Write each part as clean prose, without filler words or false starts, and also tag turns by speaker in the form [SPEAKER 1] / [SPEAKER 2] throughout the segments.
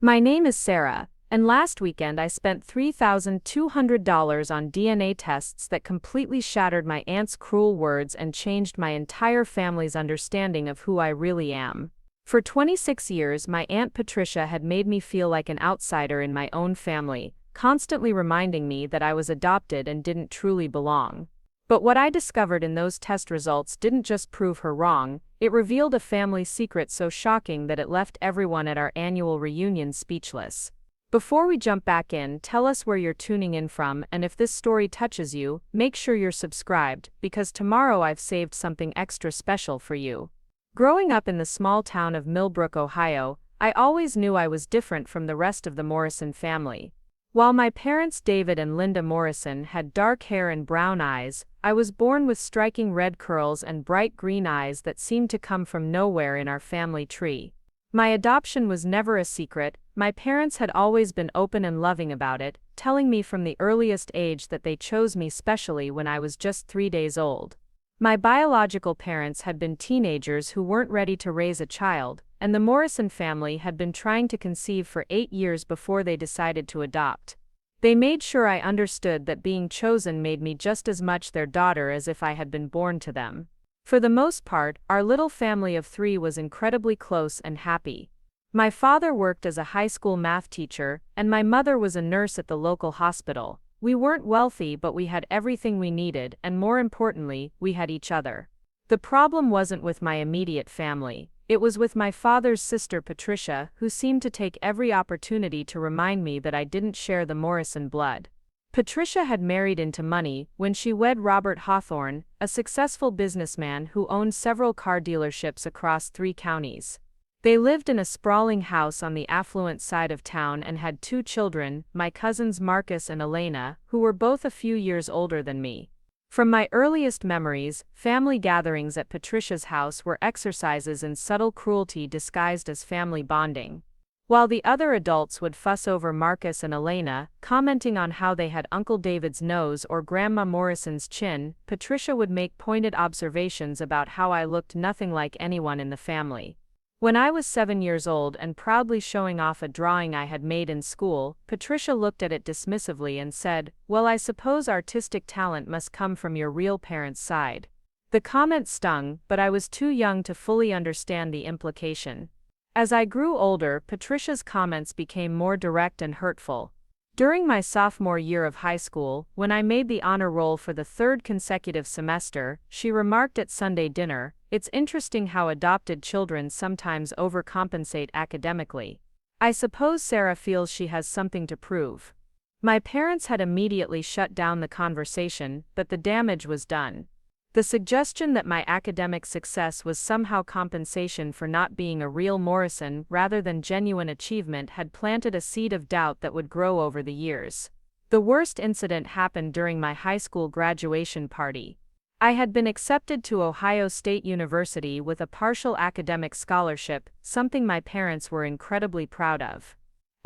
[SPEAKER 1] My name is Sarah, and last weekend I spent $3,200 on DNA tests that completely shattered my aunt's cruel words and changed my entire family's understanding of who I really am. For 26 years, my Aunt Patricia had made me feel like an outsider in my own family, constantly reminding me that I was adopted and didn't truly belong. But what I discovered in those test results didn't just prove her wrong, it revealed a family secret so shocking that it left everyone at our annual reunion speechless. Before we jump back in, tell us where you're tuning in from, and if this story touches you, make sure you're subscribed, because tomorrow I've saved something extra special for you. Growing up in the small town of Millbrook, Ohio, I always knew I was different from the rest of the Morrison family. While my parents David and Linda Morrison had dark hair and brown eyes, I was born with striking red curls and bright green eyes that seemed to come from nowhere in our family tree. My adoption was never a secret. My parents had always been open and loving about it, telling me from the earliest age that they chose me specially when I was just 3 days old. My biological parents had been teenagers who weren't ready to raise a child, and the Morrison family had been trying to conceive for 8 years before they decided to adopt. They made sure I understood that being chosen made me just as much their daughter as if I had been born to them. For the most part, our little family of 3 was incredibly close and happy. My father worked as a high school math teacher, and my mother was a nurse at the local hospital. We weren't wealthy, but we had everything we needed, and more importantly, we had each other. The problem wasn't with my immediate family. It was with my father's sister Patricia, who seemed to take every opportunity to remind me that I didn't share the Morrison blood. Patricia had married into money when she wed Robert Hawthorne, a successful businessman who owned several car dealerships across 3 counties. They lived in a sprawling house on the affluent side of town and had 2 children, my cousins Marcus and Elena, who were both a few years older than me. From my earliest memories, family gatherings at Patricia's house were exercises in subtle cruelty disguised as family bonding. While the other adults would fuss over Marcus and Elena, commenting on how they had Uncle David's nose or Grandma Morrison's chin, Patricia would make pointed observations about how I looked nothing like anyone in the family. When I was 7 years old and proudly showing off a drawing I had made in school, Patricia looked at it dismissively and said, "Well, I suppose artistic talent must come from your real parents' side." The comment stung, but I was too young to fully understand the implication. As I grew older, Patricia's comments became more direct and hurtful. During my sophomore year of high school, when I made the honor roll for the 3rd consecutive semester, she remarked at Sunday dinner, "It's interesting how adopted children sometimes overcompensate academically. I suppose Sarah feels she has something to prove." My parents had immediately shut down the conversation, but the damage was done. The suggestion that my academic success was somehow compensation for not being a real Morrison rather than genuine achievement had planted a seed of doubt that would grow over the years. The worst incident happened during my high school graduation party. I had been accepted to Ohio State University with a partial academic scholarship, something my parents were incredibly proud of.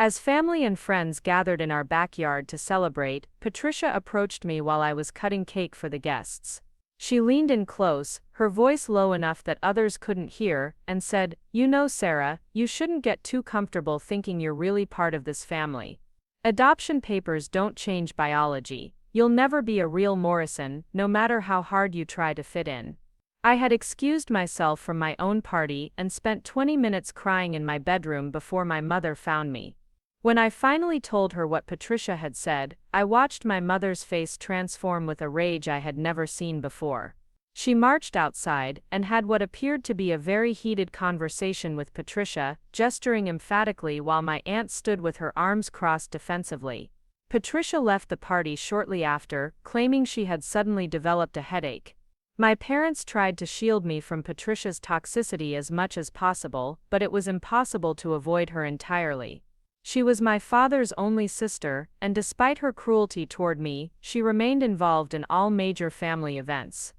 [SPEAKER 1] As family and friends gathered in our backyard to celebrate, Patricia approached me while I was cutting cake for the guests. She leaned in close, her voice low enough that others couldn't hear, and said, "You know, Sarah, you shouldn't get too comfortable thinking you're really part of this family. Adoption papers don't change biology. You'll never be a real Morrison, no matter how hard you try to fit in." I had excused myself from my own party and spent 20 minutes crying in my bedroom before my mother found me. When I finally told her what Patricia had said, I watched my mother's face transform with a rage I had never seen before. She marched outside and had what appeared to be a very heated conversation with Patricia, gesturing emphatically while my aunt stood with her arms crossed defensively. Patricia left the party shortly after, claiming she had suddenly developed a headache. My parents tried to shield me from Patricia's toxicity as much as possible, but it was impossible to avoid her entirely. She was my father's only sister, and despite her cruelty toward me, she remained involved in all major family events.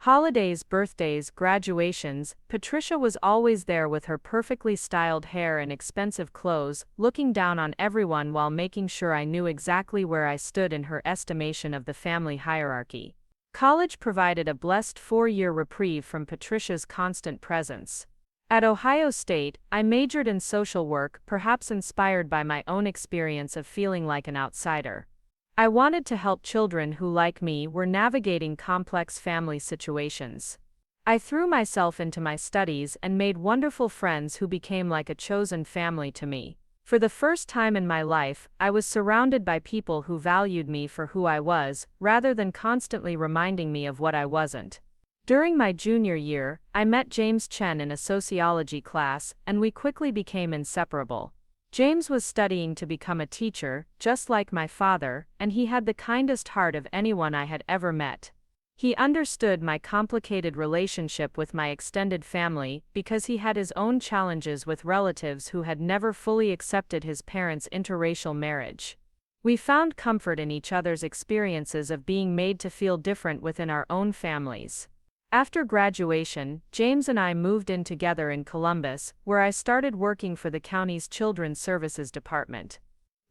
[SPEAKER 1] Holidays, birthdays, graduations, Patricia was always there with her perfectly styled hair and expensive clothes, looking down on everyone while making sure I knew exactly where I stood in her estimation of the family hierarchy. College provided a blessed 4-year reprieve from Patricia's constant presence. At Ohio State, I majored in social work, perhaps inspired by my own experience of feeling like an outsider. I wanted to help children who, like me, were navigating complex family situations. I threw myself into my studies and made wonderful friends who became like a chosen family to me. For the first time in my life, I was surrounded by people who valued me for who I was, rather than constantly reminding me of what I wasn't. During my junior year, I met James Chen in a sociology class, and we quickly became inseparable. James was studying to become a teacher, just like my father, and he had the kindest heart of anyone I had ever met. He understood my complicated relationship with my extended family because he had his own challenges with relatives who had never fully accepted his parents' interracial marriage. We found comfort in each other's experiences of being made to feel different within our own families. After graduation, James and I moved in together in Columbus, where I started working for the county's Children's Services Department.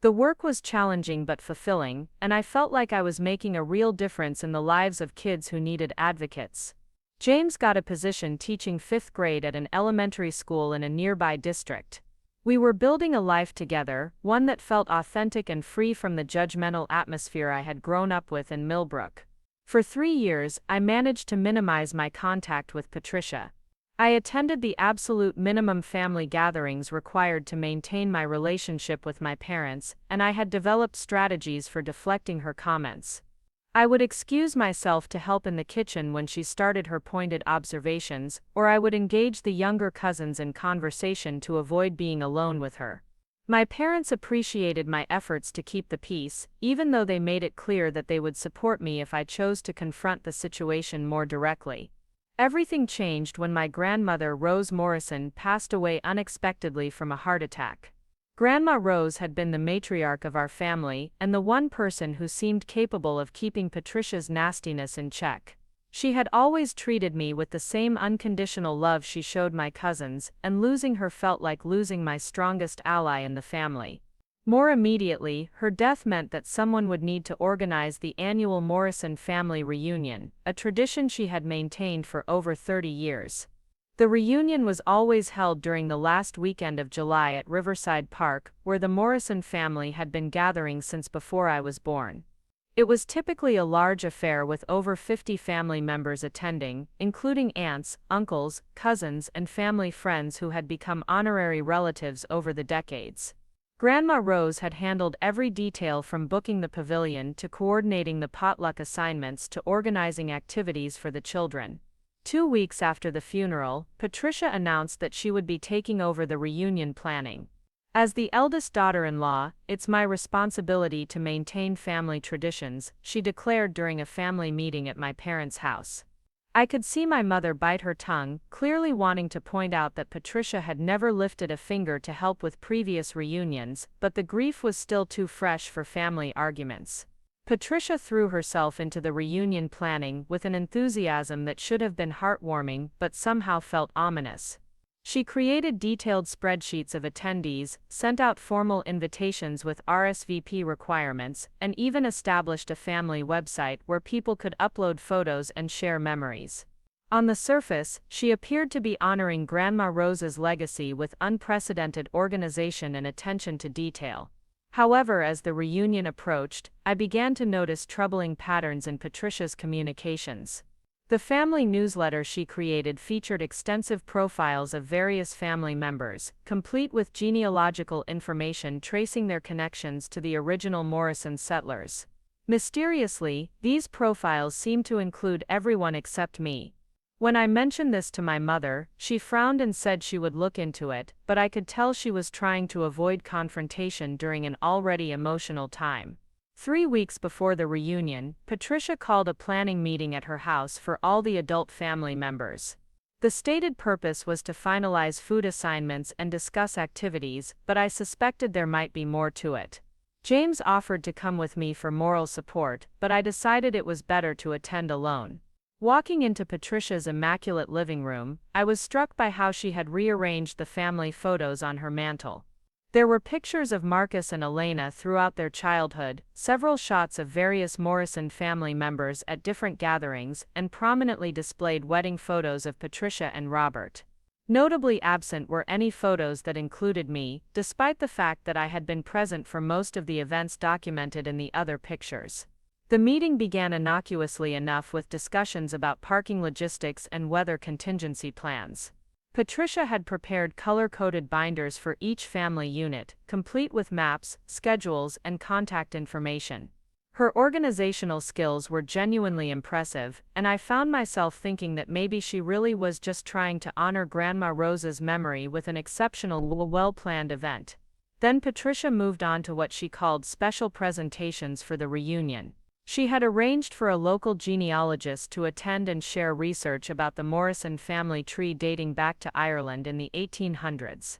[SPEAKER 1] The work was challenging but fulfilling, and I felt like I was making a real difference in the lives of kids who needed advocates. James got a position teaching 5th grade at an elementary school in a nearby district. We were building a life together, one that felt authentic and free from the judgmental atmosphere I had grown up with in Millbrook. For 3 years, I managed to minimize my contact with Patricia. I attended the absolute minimum family gatherings required to maintain my relationship with my parents, and I had developed strategies for deflecting her comments. I would excuse myself to help in the kitchen when she started her pointed observations, or I would engage the younger cousins in conversation to avoid being alone with her. My parents appreciated my efforts to keep the peace, even though they made it clear that they would support me if I chose to confront the situation more directly. Everything changed when my grandmother Rose Morrison passed away unexpectedly from a heart attack. Grandma Rose had been the matriarch of our family and the one person who seemed capable of keeping Patricia's nastiness in check. She had always treated me with the same unconditional love she showed my cousins, and losing her felt like losing my strongest ally in the family. More immediately, her death meant that someone would need to organize the annual Morrison family reunion, a tradition she had maintained for over 30 years. The reunion was always held during the last weekend of July at Riverside Park, where the Morrison family had been gathering since before I was born. It was typically a large affair with over 50 family members attending, including aunts, uncles, cousins, and family friends who had become honorary relatives over the decades. Grandma Rose had handled every detail from booking the pavilion to coordinating the potluck assignments to organizing activities for the children. 2 weeks after the funeral, Patricia announced that she would be taking over the reunion planning. As the eldest daughter-in-law, it's my responsibility to maintain family traditions, she declared during a family meeting at my parents' house. I could see my mother bite her tongue, clearly wanting to point out that Patricia had never lifted a finger to help with previous reunions, but the grief was still too fresh for family arguments. Patricia threw herself into the reunion planning with an enthusiasm that should have been heartwarming but somehow felt ominous. She created detailed spreadsheets of attendees, sent out formal invitations with RSVP requirements, and even established a family website where people could upload photos and share memories. On the surface, she appeared to be honoring Grandma Rose's legacy with unprecedented organization and attention to detail. However, as the reunion approached, I began to notice troubling patterns in Patricia's communications. The family newsletter she created featured extensive profiles of various family members, complete with genealogical information tracing their connections to the original Morrison settlers. Mysteriously, these profiles seemed to include everyone except me. When I mentioned this to my mother, she frowned and said she would look into it, but I could tell she was trying to avoid confrontation during an already emotional time. 3 weeks before the reunion, Patricia called a planning meeting at her house for all the adult family members. The stated purpose was to finalize food assignments and discuss activities, but I suspected there might be more to it. James offered to come with me for moral support, but I decided it was better to attend alone. Walking into Patricia's immaculate living room, I was struck by how she had rearranged the family photos on her mantel. There were pictures of Marcus and Elena throughout their childhood, several shots of various Morrison family members at different gatherings, and prominently displayed wedding photos of Patricia and Robert. Notably absent were any photos that included me, despite the fact that I had been present for most of the events documented in the other pictures. The meeting began innocuously enough with discussions about parking logistics and weather contingency plans. Patricia had prepared color-coded binders for each family unit, complete with maps, schedules, and contact information. Her organizational skills were genuinely impressive, and I found myself thinking that maybe she really was just trying to honor Grandma Rosa's memory with an exceptional, well-planned event. Then Patricia moved on to what she called special presentations for the reunion. She had arranged for a local genealogist to attend and share research about the Morrison family tree dating back to Ireland in the 1800s.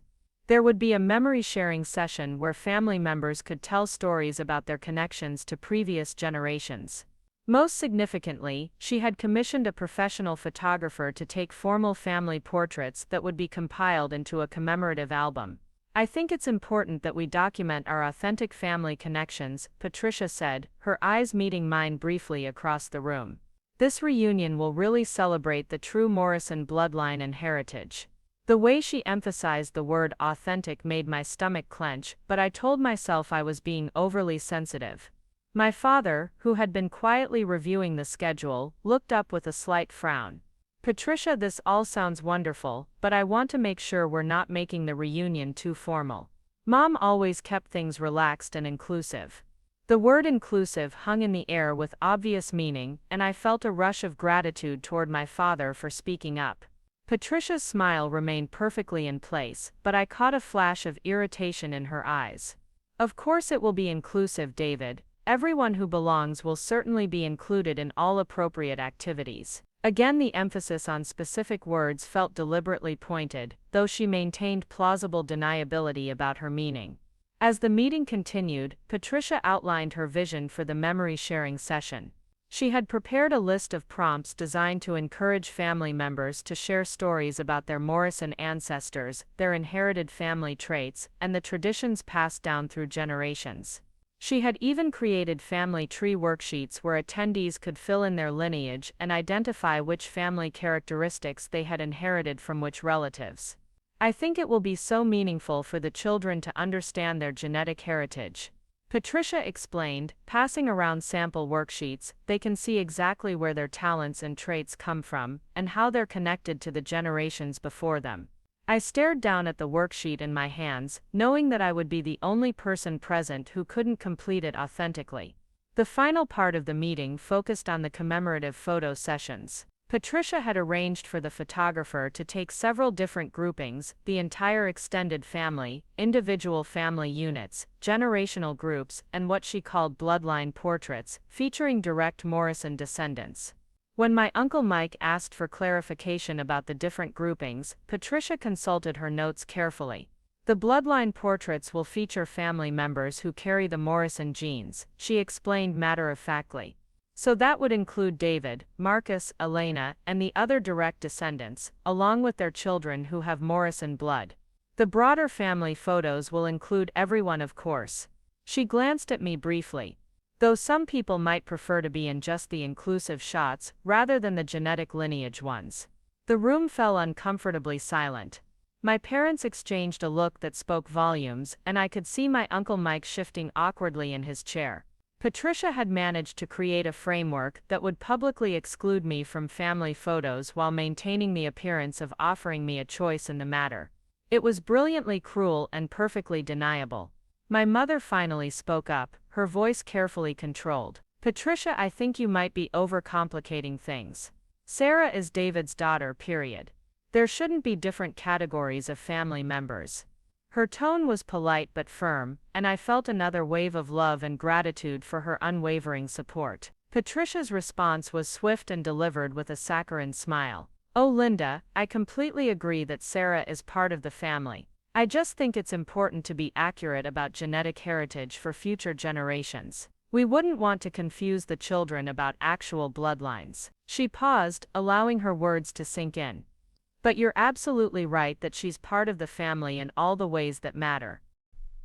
[SPEAKER 1] There would be a memory-sharing session where family members could tell stories about their connections to previous generations. Most significantly, she had commissioned a professional photographer to take formal family portraits that would be compiled into a commemorative album. "I think it's important that we document our authentic family connections," Patricia said, her eyes meeting mine briefly across the room. "This reunion will really celebrate the true Morrison bloodline and heritage." The way she emphasized the word authentic made my stomach clench, but I told myself I was being overly sensitive. My father, who had been quietly reviewing the schedule, looked up with a slight frown. "Patricia, this all sounds wonderful, but I want to make sure we're not making the reunion too formal. Mom always kept things relaxed and inclusive." The word inclusive hung in the air with obvious meaning, and I felt a rush of gratitude toward my father for speaking up. Patricia's smile remained perfectly in place, but I caught a flash of irritation in her eyes. "Of course it will be inclusive, David. Everyone who belongs will certainly be included in all appropriate activities." Again, the emphasis on specific words felt deliberately pointed, though she maintained plausible deniability about her meaning. As the meeting continued, Patricia outlined her vision for the memory-sharing session. She had prepared a list of prompts designed to encourage family members to share stories about their Morrison ancestors, their inherited family traits, and the traditions passed down through generations. She had even created family tree worksheets where attendees could fill in their lineage and identify which family characteristics they had inherited from which relatives. "I think it will be so meaningful for the children to understand their genetic heritage," Patricia explained, passing around sample worksheets. "They can see exactly where their talents and traits come from, and how they're connected to the generations before them." I stared down at the worksheet in my hands, knowing that I would be the only person present who couldn't complete it authentically. The final part of the meeting focused on the commemorative photo sessions. Patricia had arranged for the photographer to take several different groupings, the entire extended family, individual family units, generational groups, and what she called bloodline portraits, featuring direct Morrison descendants. When my Uncle Mike asked for clarification about the different groupings, Patricia consulted her notes carefully. "The bloodline portraits will feature family members who carry the Morrison genes," she explained matter-of-factly. "So that would include David, Marcus, Elena, and the other direct descendants, along with their children who have Morrison blood. The broader family photos will include everyone, of course." She glanced at me briefly. "Though some people might prefer to be in just the inclusive shots, rather than the genetic lineage ones." The room fell uncomfortably silent. My parents exchanged a look that spoke volumes, and I could see my Uncle Mike shifting awkwardly in his chair. Patricia had managed to create a framework that would publicly exclude me from family photos while maintaining the appearance of offering me a choice in the matter. It was brilliantly cruel and perfectly deniable. My mother finally spoke up, her voice carefully controlled. "Patricia, I think you might be overcomplicating things. Sarah is David's daughter, period. There shouldn't be different categories of family members." Her tone was polite but firm, and I felt another wave of love and gratitude for her unwavering support. Patricia's response was swift and delivered with a saccharine smile. "Oh, Linda, I completely agree that Sarah is part of the family. I just think it's important to be accurate about genetic heritage for future generations. We wouldn't want to confuse the children about actual bloodlines." She paused, allowing her words to sink in. "But you're absolutely right that she's part of the family in all the ways that matter."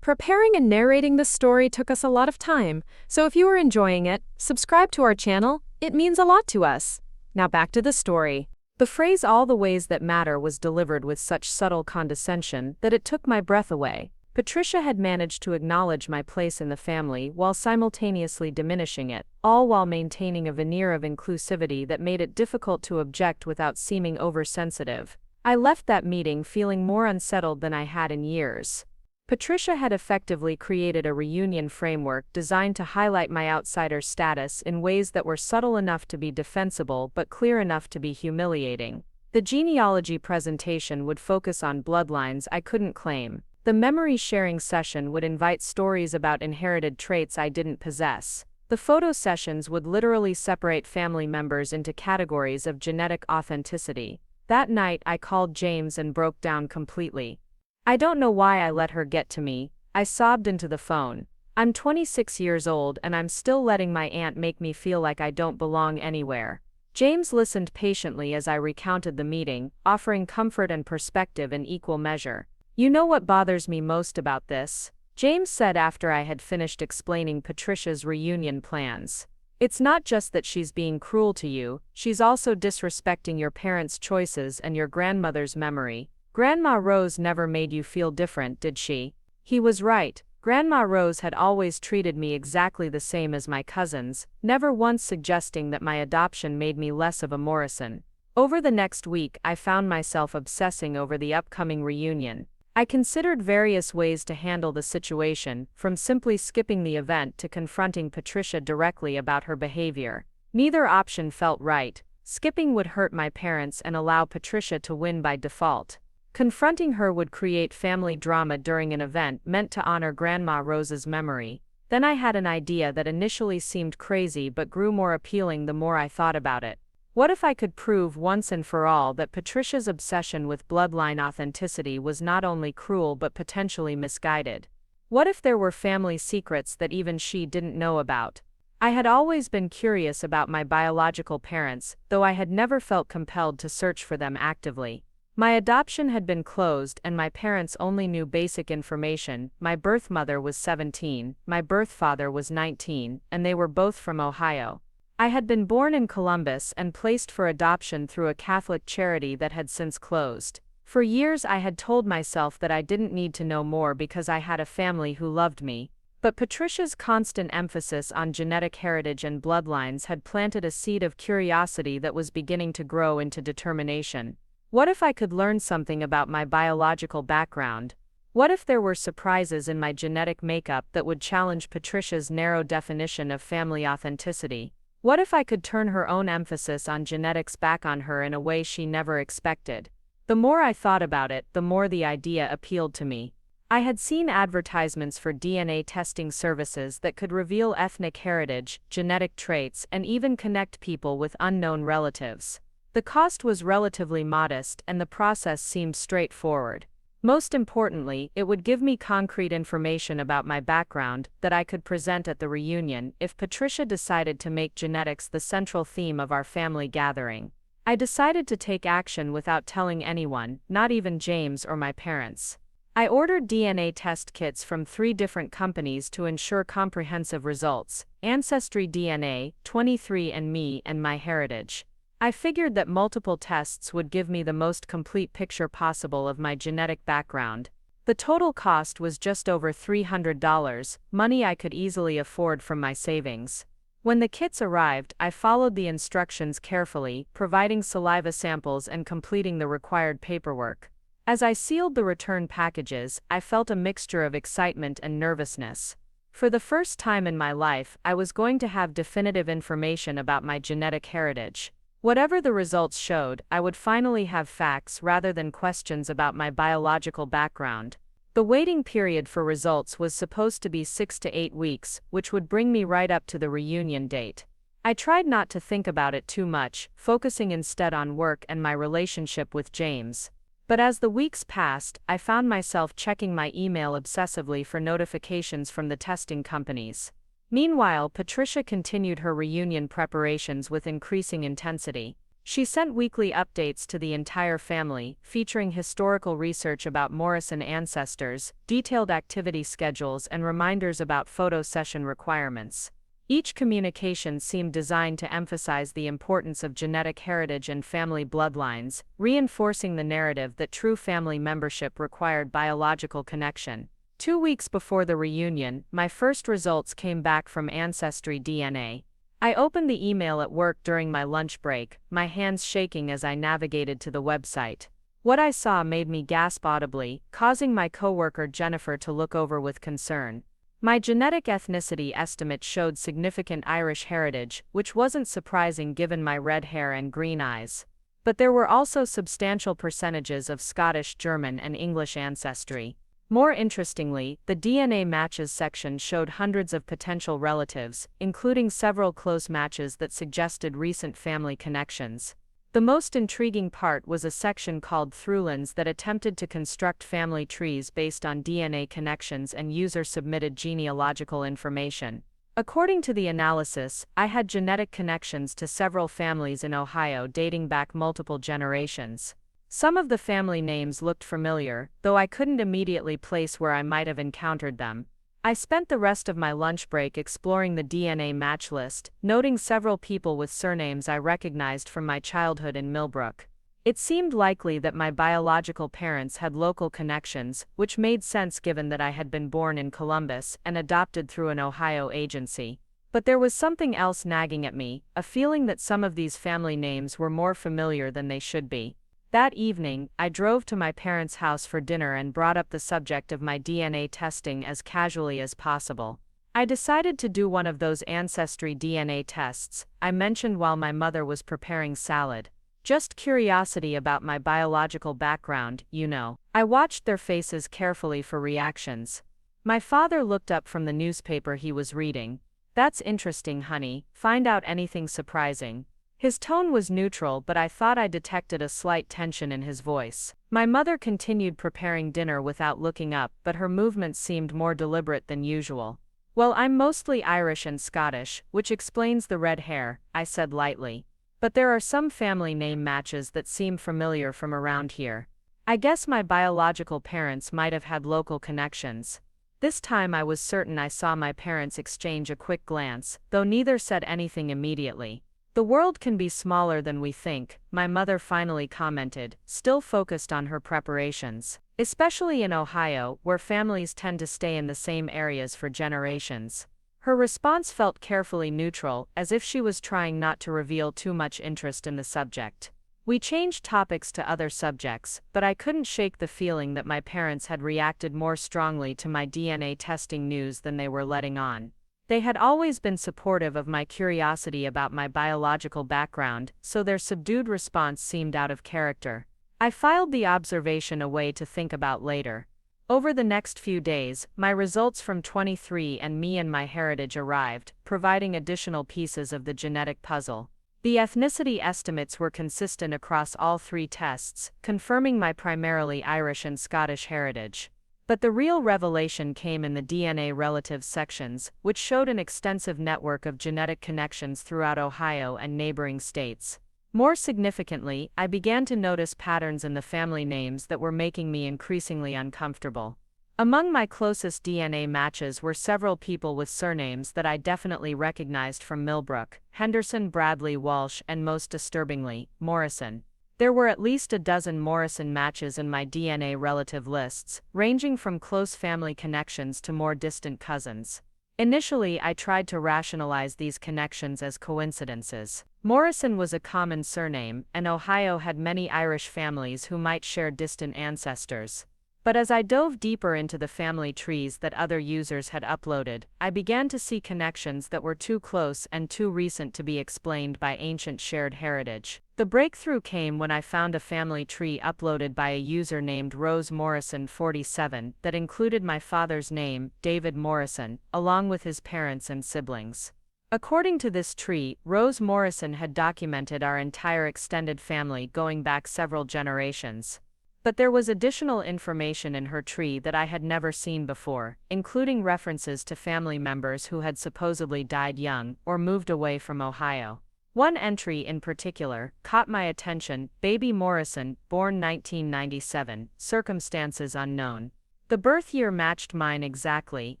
[SPEAKER 2] Preparing and narrating this story took us a lot of time, so if you are enjoying it, subscribe to our channel. It means a lot to us. Now back to the story.
[SPEAKER 1] The phrase "all the ways that matter" was delivered with such subtle condescension that it took my breath away. Patricia had managed to acknowledge my place in the family while simultaneously diminishing it, all while maintaining a veneer of inclusivity that made it difficult to object without seeming oversensitive. I left that meeting feeling more unsettled than I had in years. Patricia had effectively created a reunion framework designed to highlight my outsider status in ways that were subtle enough to be defensible but clear enough to be humiliating. The genealogy presentation would focus on bloodlines I couldn't claim. The memory sharing session would invite stories about inherited traits I didn't possess. The photo sessions would literally separate family members into categories of genetic authenticity. That night I called James and broke down completely. I don't know why I let her get to me, I sobbed into the phone. I'm 26 years old and I'm still letting my aunt make me feel like I don't belong anywhere. James listened patiently as I recounted the meeting, offering comfort and perspective in equal measure. "You know what bothers me most about this?" James said after I had finished explaining Patricia's reunion plans. "It's not just that she's being cruel to you, she's also disrespecting your parents' choices and your grandmother's memory. Grandma Rose never made you feel different, did she?" He was right. Grandma Rose had always treated me exactly the same as my cousins, never once suggesting that my adoption made me less of a Morrison. Over the next week, I found myself obsessing over the upcoming reunion. I considered various ways to handle the situation, from simply skipping the event to confronting Patricia directly about her behavior. Neither option felt right. Skipping would hurt my parents and allow Patricia to win by default. Confronting her would create family drama during an event meant to honor Grandma Rose's memory. Then I had an idea that initially seemed crazy but grew more appealing the more I thought about it. What if I could prove once and for all that Patricia's obsession with bloodline authenticity was not only cruel but potentially misguided? What if there were family secrets that even she didn't know about? I had always been curious about my biological parents, though I had never felt compelled to search for them actively. My adoption had been closed and my parents only knew basic information. My birth mother was 17, my birth father was 19, and they were both from Ohio. I had been born in Columbus and placed for adoption through a Catholic charity that had since closed. For years I had told myself that I didn't need to know more because I had a family who loved me. But Patricia's constant emphasis on genetic heritage and bloodlines had planted a seed of curiosity that was beginning to grow into determination. What if I could learn something about my biological background? What if there were surprises in my genetic makeup that would challenge Patricia's narrow definition of family authenticity? What if I could turn her own emphasis on genetics back on her in a way she never expected? The more I thought about it, the more the idea appealed to me. I had seen advertisements for DNA testing services that could reveal ethnic heritage, genetic traits, and even connect people with unknown relatives. The cost was relatively modest and the process seemed straightforward. Most importantly, it would give me concrete information about my background that I could present at the reunion if Patricia decided to make genetics the central theme of our family gathering. I decided to take action without telling anyone, not even James or my parents. I ordered DNA test kits from 3 different companies to ensure comprehensive results: Ancestry DNA, 23andMe, and MyHeritage. I figured that multiple tests would give me the most complete picture possible of my genetic background. The total cost was just over $300, money I could easily afford from my savings. When the kits arrived, I followed the instructions carefully, providing saliva samples and completing the required paperwork. As I sealed the return packages, I felt a mixture of excitement and nervousness. For the first time in my life, I was going to have definitive information about my genetic heritage. Whatever the results showed, I would finally have facts rather than questions about my biological background. The waiting period for results was supposed to be 6 to 8 weeks, which would bring me right up to the reunion date. I tried not to think about it too much, focusing instead on work and my relationship with James. But as the weeks passed, I found myself checking my email obsessively for notifications from the testing companies. Meanwhile, Patricia continued her reunion preparations with increasing intensity. She sent weekly updates to the entire family, featuring historical research about Morrison ancestors, detailed activity schedules, and reminders about photo session requirements. Each communication seemed designed to emphasize the importance of genetic heritage and family bloodlines, reinforcing the narrative that true family membership required biological connection. 2 weeks before the reunion, my first results came back from Ancestry DNA. I opened the email at work during my lunch break, my hands shaking as I navigated to the website. What I saw made me gasp audibly, causing my coworker Jennifer to look over with concern. My genetic ethnicity estimate showed significant Irish heritage, which wasn't surprising given my red hair and green eyes. But there were also substantial percentages of Scottish, German, and English ancestry. More interestingly, the DNA matches section showed hundreds of potential relatives, including several close matches that suggested recent family connections. The most intriguing part was a section called Throughlands that attempted to construct family trees based on DNA connections and user-submitted genealogical information. According to the analysis, I had genetic connections to several families in Ohio dating back multiple generations. Some of the family names looked familiar, though I couldn't immediately place where I might have encountered them. I spent the rest of my lunch break exploring the DNA match list, noting several people with surnames I recognized from my childhood in Millbrook. It seemed likely that my biological parents had local connections, which made sense given that I had been born in Columbus and adopted through an Ohio agency. But there was something else nagging at me, a feeling that some of these family names were more familiar than they should be. That evening, I drove to my parents' house for dinner and brought up the subject of my DNA testing as casually as possible. I decided to do one of those Ancestry DNA tests I mentioned while my mother was preparing salad. Just curiosity about my biological background, you know. I watched their faces carefully for reactions. My father looked up from the newspaper he was reading. "That's interesting, honey. Find out anything surprising?" His tone was neutral, but I thought I detected a slight tension in his voice. My mother continued preparing dinner without looking up, but her movements seemed more deliberate than usual. "Well, I'm mostly Irish and Scottish, which explains the red hair," I said lightly. "But there are some family name matches that seem familiar from around here. I guess my biological parents might have had local connections." This time I was certain I saw my parents exchange a quick glance, though neither said anything immediately. "The world can be smaller than we think," my mother finally commented, still focused on her preparations. "Especially in Ohio, where families tend to stay in the same areas for generations." Her response felt carefully neutral, as if she was trying not to reveal too much interest in the subject. We changed topics to other subjects, but I couldn't shake the feeling that my parents had reacted more strongly to my DNA testing news than they were letting on. They had always been supportive of my curiosity about my biological background, so their subdued response seemed out of character. I filed the observation away to think about later. Over the next few days, my results from 23andMe and MyHeritage arrived, providing additional pieces of the genetic puzzle. The ethnicity estimates were consistent across all three tests, confirming my primarily Irish and Scottish heritage. But the real revelation came in the DNA relatives sections, which showed an extensive network of genetic connections throughout Ohio and neighboring states. More significantly, I began to notice patterns in the family names that were making me increasingly uncomfortable. Among my closest DNA matches were several people with surnames that I definitely recognized from Millbrook: Henderson, Bradley, Walsh, and most disturbingly, Morrison. There were at least a dozen Morrison matches in my DNA relative lists, ranging from close family connections to more distant cousins. Initially, I tried to rationalize these connections as coincidences. Morrison was a common surname, and Ohio had many Irish families who might share distant ancestors. But as I dove deeper into the family trees that other users had uploaded, I began to see connections that were too close and too recent to be explained by ancient shared heritage. The breakthrough came when I found a family tree uploaded by a user named Rose Morrison 47 that included my father's name, David Morrison, along with his parents and siblings. According to this tree, Rose Morrison had documented our entire extended family going back several generations. But there was additional information in her tree that I had never seen before, including references to family members who had supposedly died young or moved away from Ohio. One entry in particular caught my attention: Baby Morrison, born 1997, circumstances unknown. The birth year matched mine exactly,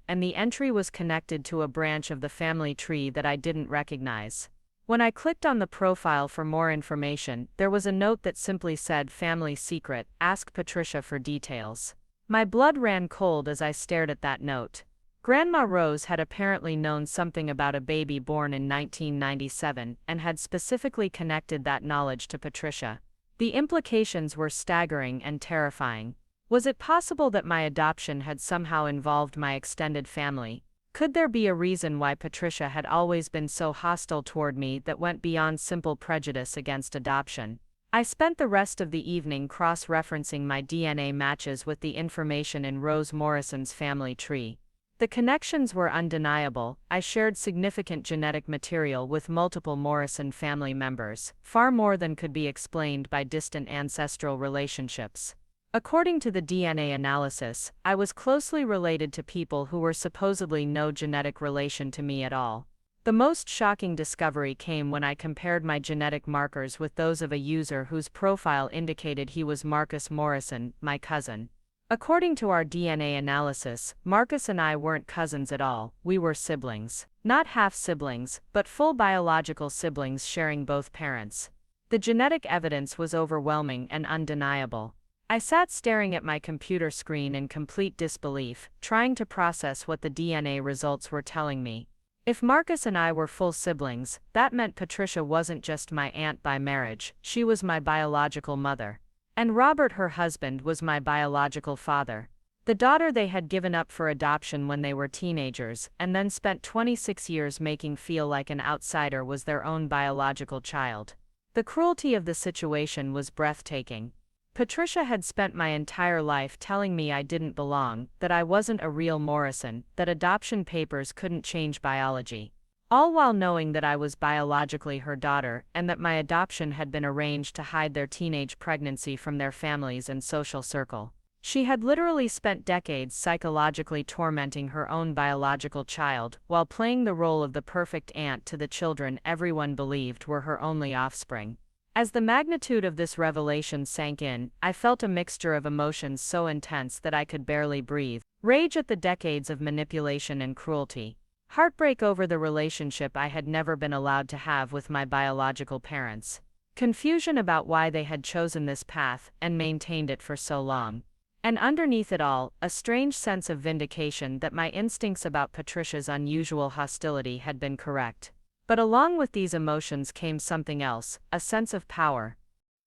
[SPEAKER 1] and the entry was connected to a branch of the family tree that I didn't recognize. When I clicked on the profile for more information, there was a note that simply said "Family Secret, ask Patricia for details." My blood ran cold as I stared at that note. Grandma Rose had apparently known something about a baby born in 1997 and had specifically connected that knowledge to Patricia. The implications were staggering and terrifying. Was it possible that my adoption had somehow involved my extended family? Could there be a reason why Patricia had always been so hostile toward me that went beyond simple prejudice against adoption? I spent the rest of the evening cross-referencing my DNA matches with the information in Rose Morrison's family tree. The connections were undeniable. I shared significant genetic material with multiple Morrison family members, far more than could be explained by distant ancestral relationships. According to the DNA analysis, I was closely related to people who were supposedly no genetic relation to me at all. The most shocking discovery came when I compared my genetic markers with those of a user whose profile indicated he was Marcus Morrison, my cousin. According to our DNA analysis, Marcus and I weren't cousins at all, we were siblings. Not half-siblings, but full biological siblings sharing both parents. The genetic evidence was overwhelming and undeniable. I sat staring at my computer screen in complete disbelief, trying to process what the DNA results were telling me. If Marcus and I were full siblings, that meant Patricia wasn't just my aunt by marriage, she was my biological mother. And Robert, her husband, was my biological father. The daughter they had given up for adoption when they were teenagers, and then spent 26 years making feel like an outsider, was their own biological child. The cruelty of the situation was breathtaking. Patricia had spent my entire life telling me I didn't belong, that I wasn't a real Morrison, that adoption papers couldn't change biology. All while knowing that I was biologically her daughter and that my adoption had been arranged to hide their teenage pregnancy from their families and social circle. She had literally spent decades psychologically tormenting her own biological child while playing the role of the perfect aunt to the children everyone believed were her only offspring. As the magnitude of this revelation sank in, I felt a mixture of emotions so intense that I could barely breathe. Rage at the decades of manipulation and cruelty. Heartbreak over the relationship I had never been allowed to have with my biological parents. Confusion about why they had chosen this path and maintained it for so long. And underneath it all, a strange sense of vindication that my instincts about Patricia's unusual hostility had been correct. But along with these emotions came something else, a sense of power.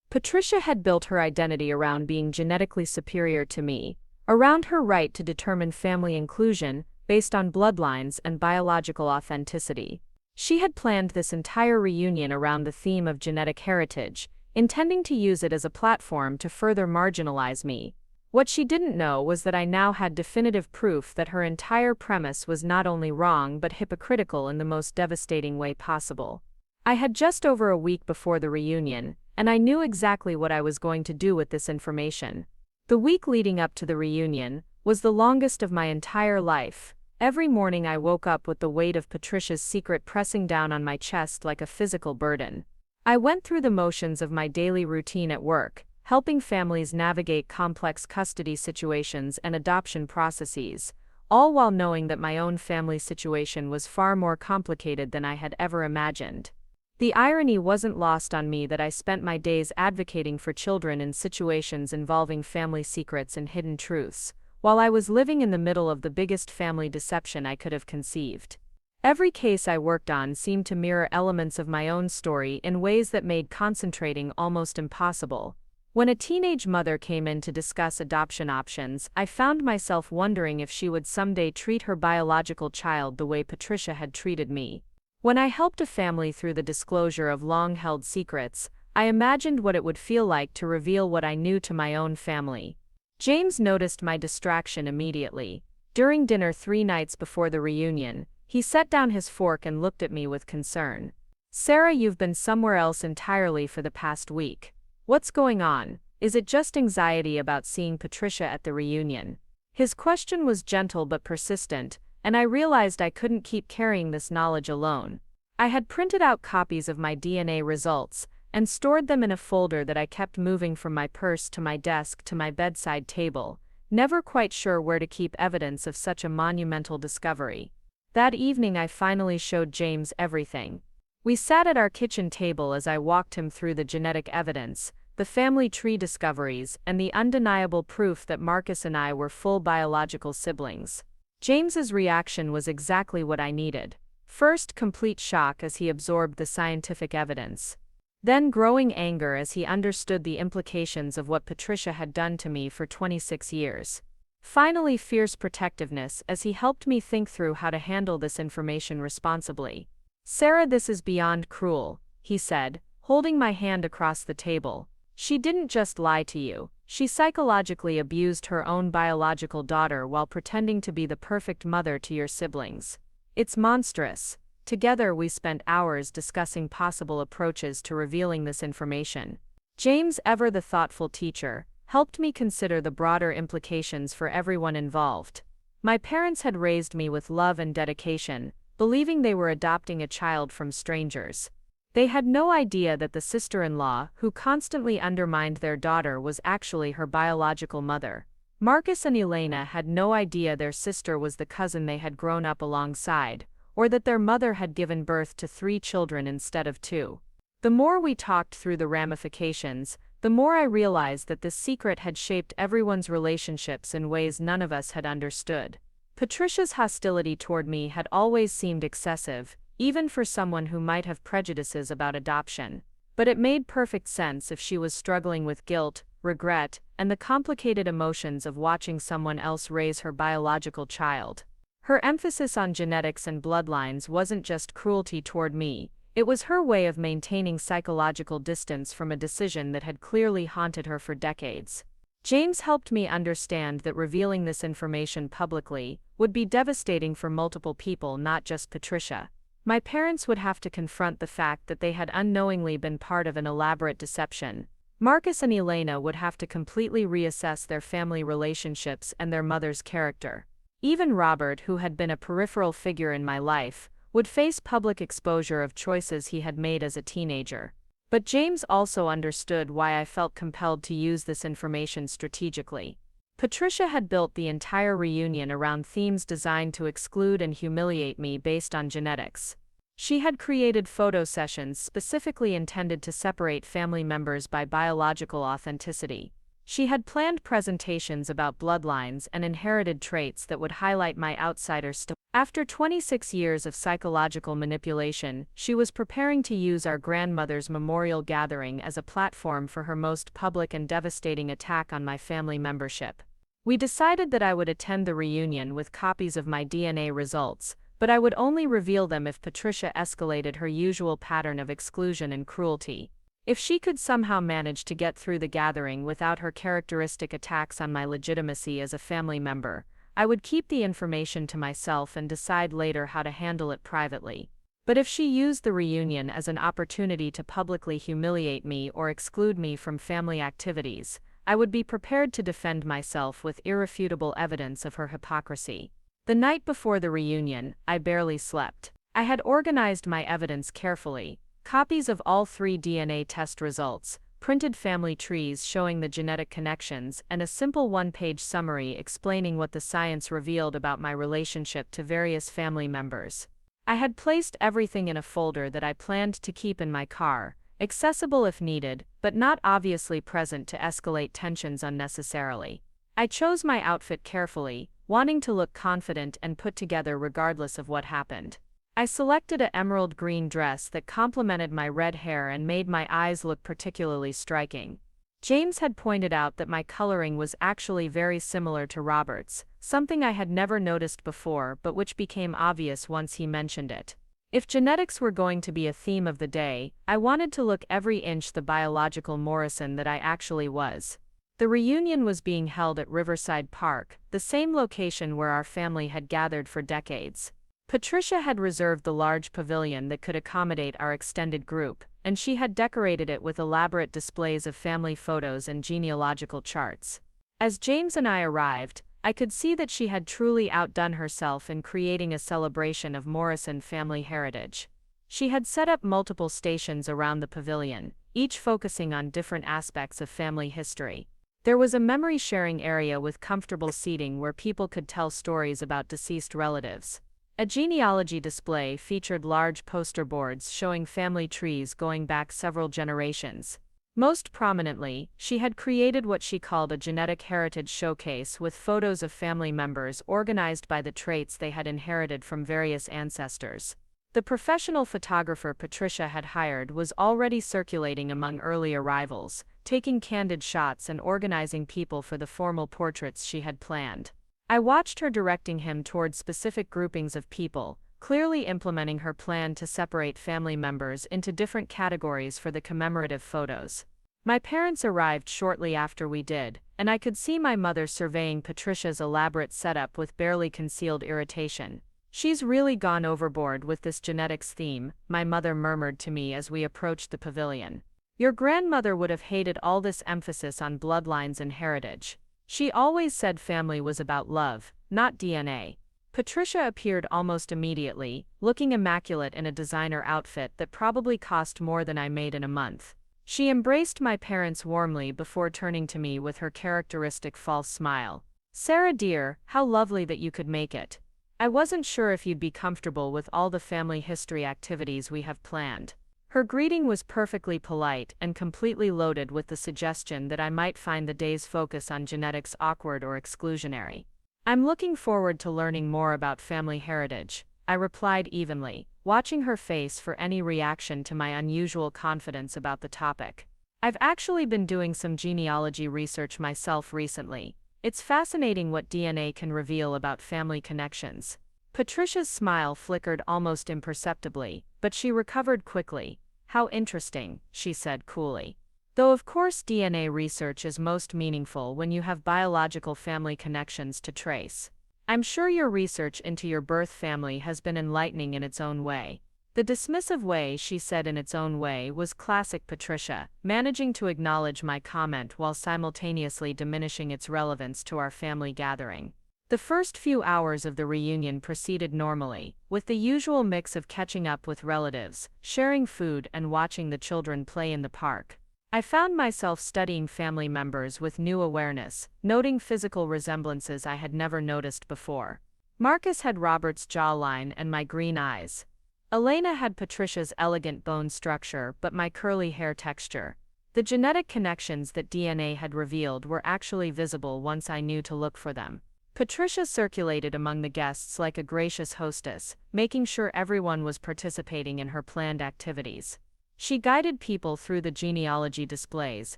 [SPEAKER 2] Patricia had built her identity around being genetically superior to me, around her right to determine family inclusion based on bloodlines and biological authenticity. She had planned this entire reunion around the theme of genetic heritage, intending to use it as a platform to further marginalize me. What she didn't know was that I now had definitive proof that her entire premise was not only wrong but hypocritical in the most devastating way possible. I had just over a week before the reunion, and I knew exactly what I was going to do with this information. The week leading up to the reunion was the longest of my entire life. Every morning I woke up with the weight of Patricia's secret pressing down on my chest like a physical burden. I went through the motions of my daily routine at work, helping families navigate complex custody situations and adoption processes, all while knowing that my own family situation was far more complicated than I had ever imagined. The irony wasn't lost on me that I spent my days advocating for children in situations involving family secrets and hidden truths, while I was living in the middle of the biggest family deception I could have conceived. Every case I worked on seemed to mirror elements of my own story in ways that made concentrating almost impossible. When a teenage mother came in to discuss adoption options, I found myself wondering if she would someday treat her biological child the way Patricia had treated me. When I helped a family through the disclosure of long-held secrets, I imagined what it would feel like to reveal what I knew to my own family. James noticed my distraction immediately. During dinner 3 nights before the reunion, he set down his fork and looked at me with concern. "Sarah, you've been somewhere else entirely for the past week. What's going on? Is it just anxiety about seeing Patricia at the reunion?" His question was gentle but persistent, and I realized I couldn't keep carrying this knowledge alone. I had printed out copies of my DNA results and stored them in a folder that I kept moving from my purse to my desk to my bedside table,
[SPEAKER 1] never quite sure where to keep evidence of such a monumental discovery. That evening I finally showed James everything. We sat at our kitchen table as I walked him through the genetic evidence, the family tree discoveries, and the undeniable proof that Marcus and I were full biological siblings. James's reaction was exactly what I needed. First, complete shock as he absorbed the scientific evidence. Then growing anger as he understood the implications of what Patricia had done to me for 26 years. Finally, fierce protectiveness as he helped me think through how to handle this information responsibly. "Sarah, this is beyond cruel," he said, holding my hand across the table. "She didn't just lie to you. She psychologically abused her own biological daughter while pretending to be the perfect mother to your siblings. It's monstrous." Together we spent hours discussing possible approaches to revealing this information. James, ever the thoughtful teacher, helped me consider the broader implications for everyone involved. My parents had raised me with love and dedication, believing they were adopting a child from strangers. They had no idea that the sister-in-law, who constantly undermined their daughter, was actually her biological mother. Marcus and Elena had no idea their sister was the cousin they had grown up alongside, or that their mother had given birth to 3 children instead of 2. The more we talked through the ramifications, the more I realized that this secret had shaped everyone's relationships in ways none of us had understood. Patricia's hostility toward me had always seemed excessive, even for someone who might have prejudices about adoption. But it made perfect sense if she was struggling with guilt, regret, and the complicated emotions of watching someone else raise her biological child. Her emphasis on genetics and bloodlines wasn't just cruelty toward me, it was her way of maintaining psychological distance from a decision that had clearly haunted her for decades. James helped me understand that revealing this information publicly would be devastating for multiple people, not just Patricia. My parents would have to confront the fact that they had unknowingly been part of an elaborate deception. Marcus and Elena would have to completely reassess their family relationships and their mother's character. Even Robert, who had been a peripheral figure in my life, would face public exposure of choices he had made as a teenager. But James also understood why I felt compelled to use this information strategically. Patricia had built the entire reunion around themes designed to exclude and humiliate me based on genetics. She had created photo sessions specifically intended to separate family members by biological authenticity. She had planned presentations about bloodlines and inherited traits that would highlight my outsider story. After 26 years of psychological manipulation, she was preparing to use our grandmother's memorial gathering as a platform for her most public and devastating attack on my family membership. We decided that I would attend the reunion with copies of my DNA results, but I would only reveal them if Patricia escalated her usual pattern of exclusion and cruelty. If she could somehow manage to get through the gathering without her characteristic attacks on my legitimacy as a family member, I would keep the information to myself and decide later how to handle it privately. But if she used the reunion as an opportunity to publicly humiliate me or exclude me from family activities, I would be prepared to defend myself with irrefutable evidence of her hypocrisy. The night before the reunion, I barely slept. I had organized my evidence carefully. Copies of all 3 DNA test results, printed family trees showing the genetic connections, and a simple 1-page summary explaining what the science revealed about my relationship to various family members. I had placed everything in a folder that I planned to keep in my car, accessible if needed, but not obviously present to escalate tensions unnecessarily. I chose my outfit carefully, wanting to look confident and put together regardless of what happened. I selected an emerald green dress that complemented my red hair and made my eyes look particularly striking. James had pointed out that my coloring was actually very similar to Robert's, something I had never noticed before but which became obvious once he mentioned it. If genetics were going to be a theme of the day, I wanted to look every inch the biological Morrison that I actually was. The reunion was being held at Riverside Park, the same location where our family had gathered for decades. Patricia had reserved the large pavilion that could accommodate our extended group, and she had decorated it with elaborate displays of family photos and genealogical charts. As James and I arrived, I could see that she had truly outdone herself in creating a celebration of Morrison family heritage. She had set up multiple stations around the pavilion, each focusing on different aspects of family history.
[SPEAKER 2] There was a memory-sharing area with comfortable seating where people could tell stories about deceased relatives. A genealogy display featured large poster boards showing family trees going back several generations. Most prominently, she had created what she called a genetic heritage showcase with photos of family members organized by the traits they had inherited from various ancestors. The professional photographer Patricia had hired was already circulating among early arrivals, taking candid shots and organizing people for the formal portraits she had planned. I watched her directing him toward specific groupings of people, clearly implementing her plan to separate family members into different categories for the commemorative photos. My parents arrived shortly after we did, and I could see my mother surveying Patricia's elaborate setup with barely concealed irritation. "She's really gone overboard with this genetics theme," my mother murmured to me as we approached the pavilion. "Your grandmother would have hated all this emphasis on bloodlines and heritage. She always said family was about love, not DNA." Patricia appeared almost immediately, looking immaculate in a designer outfit that probably cost more than I made in a month. She embraced my parents warmly before turning to me with her characteristic false smile. "Sarah dear, how lovely that you could make it. I wasn't sure if you'd be comfortable with all the family history activities we have planned." Her greeting was perfectly polite and completely loaded with the suggestion that I might find the day's focus on genetics awkward or exclusionary. "I'm looking forward to learning more about family heritage," I replied evenly, watching her face for any reaction to my unusual confidence about the topic. "I've actually been doing some genealogy research myself recently. It's fascinating what DNA can reveal about family connections." Patricia's smile flickered almost imperceptibly, but she recovered quickly. "How interesting," she said coolly. "Though of course DNA research is most meaningful when you have biological family connections to trace. I'm sure your research into your birth family has been enlightening in its own way." The dismissive way she said "in its own way" was classic Patricia, managing to acknowledge my comment while simultaneously diminishing its relevance to our family gathering. The first few hours of the reunion proceeded normally, with the usual mix of catching up with relatives, sharing food, and watching the children play in the park. I found myself studying family members with new awareness, noting physical resemblances I had never noticed before. Marcus had Robert's jawline and my green eyes. Elena had Patricia's elegant bone structure but my curly hair texture. The genetic connections that DNA had revealed were actually visible once I knew to look for them. Patricia circulated among the guests like a gracious hostess, making sure everyone was participating in her planned activities. She guided people through the genealogy displays,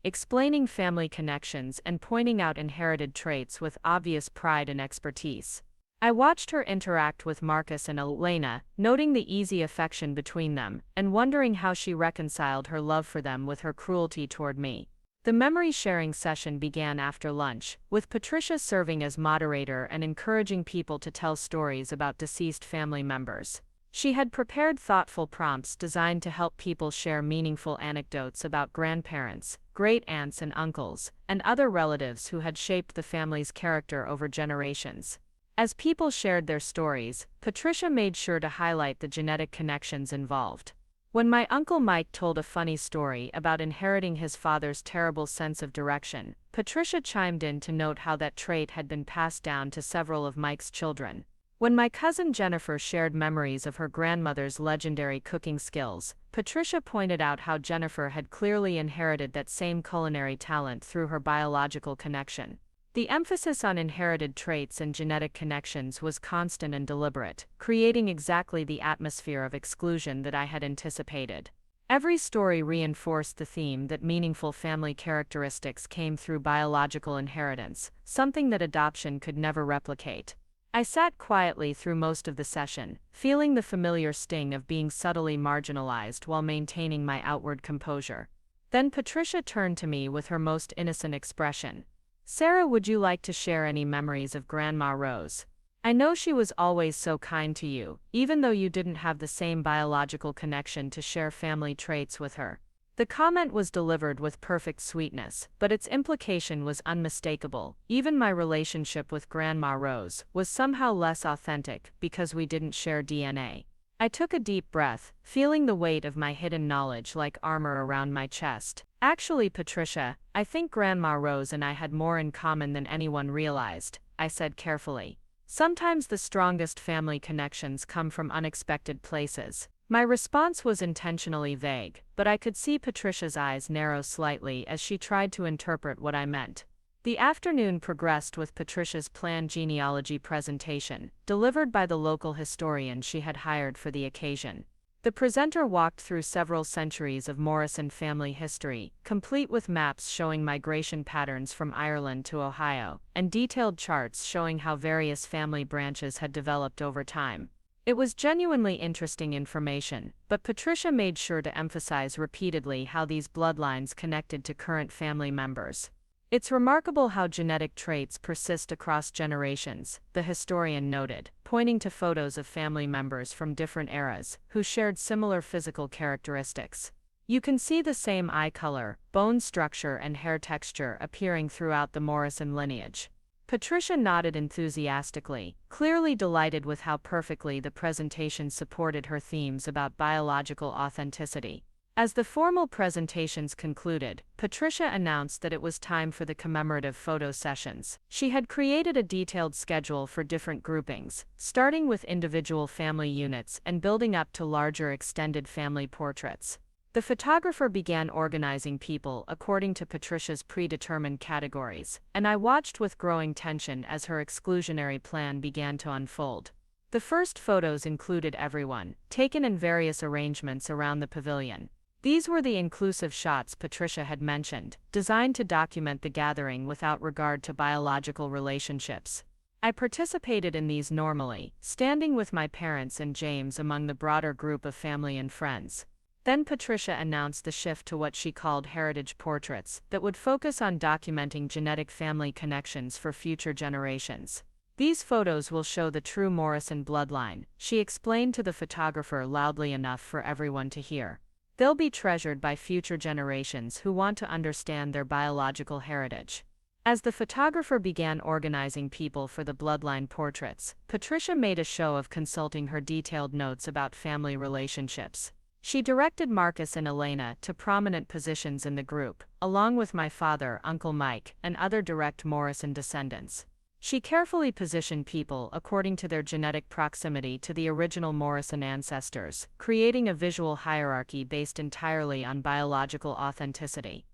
[SPEAKER 2] explaining family connections and pointing out inherited traits with obvious pride and expertise. I watched her interact with Marcus and Elena, noting the easy affection between them, and wondering how she reconciled her love for them with her cruelty toward me. The memory-sharing session began after lunch, with Patricia serving as moderator and encouraging people to tell stories about deceased family members. She had prepared thoughtful prompts designed to help people share meaningful anecdotes about grandparents, great-aunts and uncles, and other relatives who had shaped the family's character over generations. As people shared their stories, Patricia made sure to highlight the genetic connections involved. When my Uncle Mike told a funny story about inheriting his father's terrible sense of direction, Patricia chimed in to note how that trait had been passed down to several of Mike's children. When my cousin Jennifer shared memories of her grandmother's legendary cooking skills, Patricia pointed out how Jennifer had clearly inherited that same culinary talent through her biological connection. The emphasis on inherited traits and genetic connections was constant and deliberate, creating exactly the atmosphere of exclusion that I had anticipated. Every story reinforced the theme that meaningful family characteristics came through biological inheritance, something that adoption could never replicate. I sat quietly through most of the session, feeling the familiar sting of being subtly marginalized while maintaining my outward composure. Then Patricia turned to me with her most innocent expression. "Sarah, would you like to share any memories of Grandma Rose? I know she was always so kind to you, even though you didn't have the same biological connection to share family traits with her." The comment was delivered with perfect sweetness, but its implication was unmistakable. Even my relationship with Grandma Rose was somehow less authentic because we didn't share DNA. I took a deep breath, feeling the weight of my hidden knowledge like armor around my chest. Actually, Patricia, I think Grandma Rose and I had more in common than anyone realized, I said carefully. Sometimes the strongest family connections come from unexpected places. My response was intentionally vague, but I could see Patricia's eyes narrow slightly as she tried to interpret what I meant. The afternoon progressed with Patricia's planned genealogy presentation, delivered by the local historian she had hired for the occasion. The presenter walked through several centuries of Morrison family history, complete with maps showing migration patterns from Ireland to Ohio, and detailed charts showing how various family branches had developed over time. It was genuinely interesting information, but Patricia made sure to emphasize repeatedly how these bloodlines connected to current family members. It's remarkable how genetic traits persist across generations, the historian noted, pointing to photos of family members from different eras who shared similar physical characteristics. You can see the same eye color, bone structure, and hair texture appearing throughout the Morrison lineage. Patricia nodded enthusiastically, clearly delighted with how perfectly the presentation supported her themes about biological authenticity. As the formal presentations concluded, Patricia announced that it was time for the commemorative photo sessions. She had created a detailed schedule for different groupings, starting with individual family units and building up to larger extended family portraits. The photographer began organizing people according to Patricia's predetermined categories, and I watched with growing tension as her exclusionary plan began to unfold. The first photos included everyone, taken in various arrangements around the pavilion. These were the inclusive shots Patricia had mentioned, designed to document the gathering without regard to biological relationships. I participated in these normally, standing with my parents and James among the broader group of family and friends. Then Patricia announced the shift to what she called heritage portraits that would focus on documenting genetic family connections for future generations. These photos will show the true Morrison bloodline, she explained to the photographer loudly enough for everyone to hear. They'll be treasured by future generations who want to understand their biological heritage. As the photographer began organizing people for the bloodline portraits, Patricia made a show of consulting her detailed notes about family relationships. She directed Marcus and Elena to prominent positions in the group, along with my father, Uncle Mike, and other direct Morrison descendants. She carefully positioned people according to their genetic proximity to the original Morrison ancestors, creating a visual hierarchy based entirely on biological authenticity.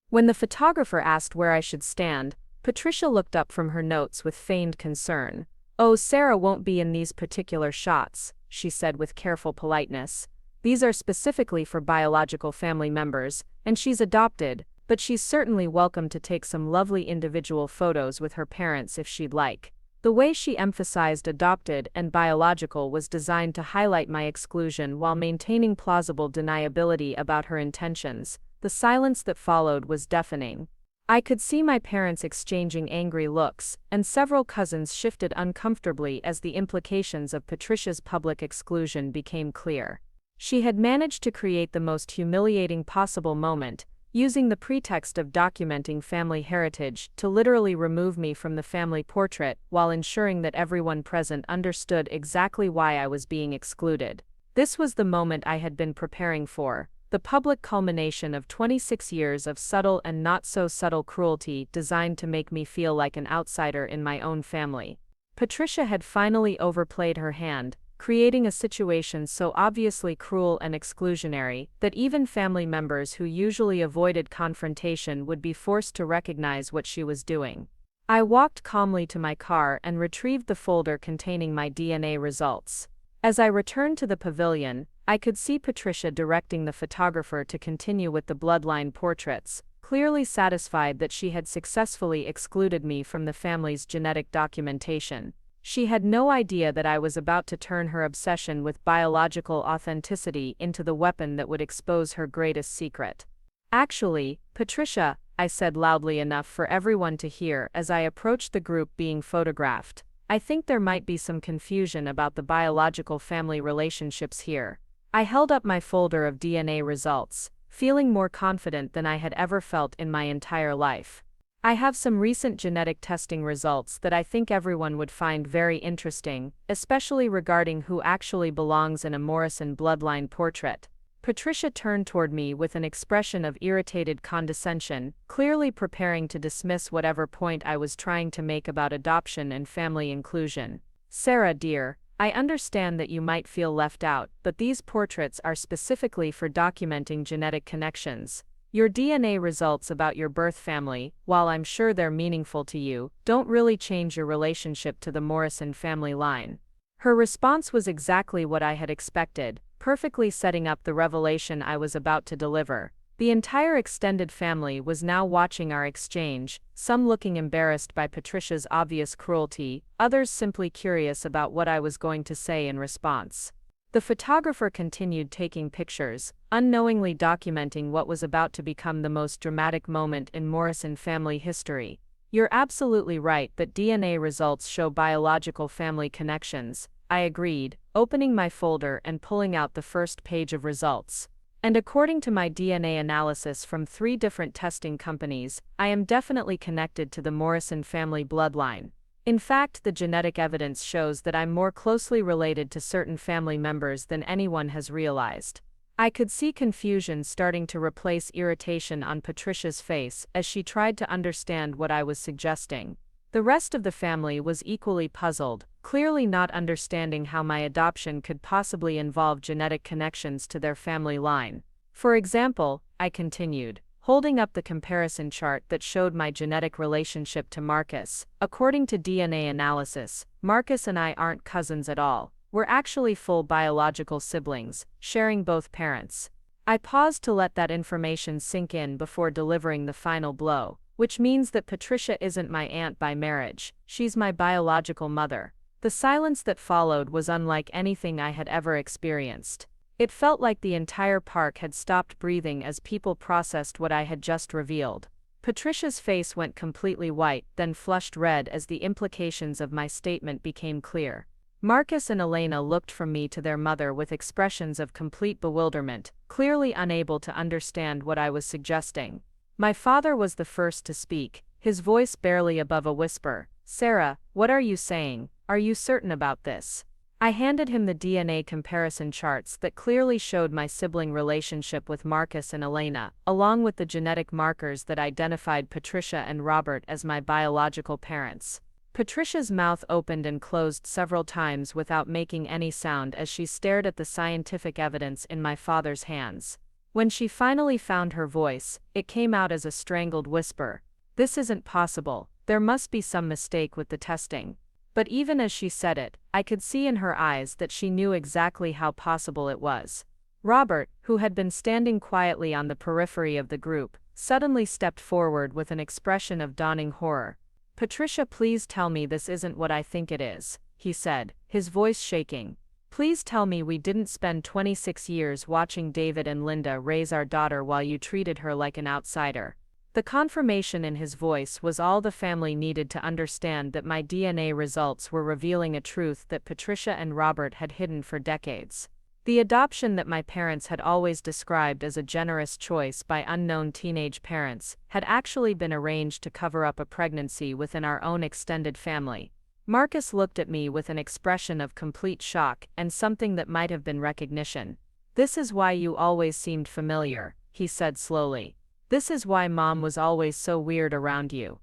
[SPEAKER 1] When the photographer asked where I should stand, Patricia looked up from her notes with feigned concern. "Oh, Sarah won't be in these particular shots," she said with careful politeness. "These are specifically for biological family members, and she's adopted, but she's certainly welcome to take some lovely individual photos with her parents if she'd like." The way she emphasized adopted and biological was designed to highlight my exclusion while maintaining plausible deniability about her intentions. The silence that followed was deafening. I could see my parents exchanging angry looks, and several cousins shifted uncomfortably as the implications of Patricia's public exclusion became clear. She had managed to create the most humiliating possible moment, using the pretext of documenting family heritage to literally remove me from the family portrait while ensuring that everyone present understood exactly why I was being excluded. This was the moment I had been preparing for, the public culmination of 26 years of subtle and not-so-subtle cruelty designed to make me feel like an outsider in my own family. Patricia had finally overplayed her hand, creating a situation so obviously cruel and exclusionary that even family members who usually avoided confrontation would be forced to recognize what she was doing. I walked calmly to my car and retrieved the folder containing my DNA results. As I returned to the pavilion, I could see Patricia directing the photographer to continue with the bloodline portraits, clearly satisfied that she had successfully excluded me from the family's genetic documentation. She had no idea that I was about to turn her obsession with biological authenticity into the weapon that would expose her greatest secret. "Actually, Patricia," I said loudly enough for everyone to hear as I approached the group being photographed, "I think there might be some confusion about the biological family relationships here." I held up my folder of DNA results, feeling more confident than I had ever felt in my entire life. I have some recent genetic testing results that I think everyone would find very interesting, especially regarding who actually belongs in a Morrison bloodline portrait. Patricia turned toward me with an expression of irritated condescension, clearly preparing to dismiss whatever point I was trying to make about adoption and family inclusion. Sarah, dear, I understand that you might feel left out, but these portraits are specifically for documenting genetic connections. Your DNA results about your birth family, while I'm sure they're meaningful to you, don't really change your relationship to the Morrison family line. Her response was exactly what I had expected, perfectly setting up the revelation I was about to deliver. The entire extended family was now watching our exchange, some looking embarrassed by Patricia's obvious cruelty, others simply curious about what I was going to say in response. The photographer continued taking pictures, unknowingly documenting what was about to become the most dramatic moment in Morrison family history. You're absolutely right that DNA results show biological family connections, I agreed, opening my folder and pulling out the first page of results. And according to my DNA analysis from 3 different testing companies, I am definitely connected to the Morrison family bloodline. In fact, the genetic evidence shows that I'm more closely related to certain family members than anyone has realized. I could see confusion starting to replace irritation on Patricia's face as she tried to understand what I was suggesting. The rest of the family was equally puzzled, clearly not understanding how my adoption could possibly involve genetic connections to their family line. For example, I continued, holding up the comparison chart that showed my genetic relationship to Marcus. According to DNA analysis, Marcus and I aren't cousins at all. We're actually full biological siblings, sharing both parents. I paused to let that information sink in before delivering the final blow, which means that Patricia isn't my aunt by marriage, she's my biological mother. The silence that followed was unlike anything I had ever experienced. It felt like the entire park had stopped breathing as people processed what I had just revealed. Patricia's face went completely white, then flushed red as the implications of my statement became clear. Marcus and Elena looked from me to their mother with expressions of complete bewilderment, clearly unable to understand what I was suggesting. My father was the first to speak, his voice barely above a whisper. "Sarah, what are you saying? Are you certain about this?" I handed him the DNA comparison charts that clearly showed my sibling relationship with Marcus and Elena, along with the genetic markers that identified Patricia and Robert as my biological parents. Patricia's mouth opened and closed several times without making any sound as she stared at the scientific evidence in my father's hands. When she finally found her voice, it came out as a strangled whisper. "This isn't possible, there must be some mistake with the testing." But even as she said it, I could see in her eyes that she knew exactly how possible it was. Robert, who had been standing quietly on the periphery of the group, suddenly stepped forward with an expression of dawning horror. "Patricia, please tell me this isn't what I think it is," he said, his voice shaking. "Please tell me we didn't spend 26 years watching David and Linda raise our daughter while you treated her like an outsider." The confirmation in his voice was all the family needed to understand that my DNA results were revealing a truth that Patricia and Robert had hidden for decades. The adoption that my parents had always described as a generous choice by unknown teenage parents had actually been arranged to cover up a pregnancy within our own extended family. Marcus looked at me with an expression of complete shock and something that might have been recognition. "This is why you always seemed familiar," he said slowly. "This is why Mom was always so weird around you.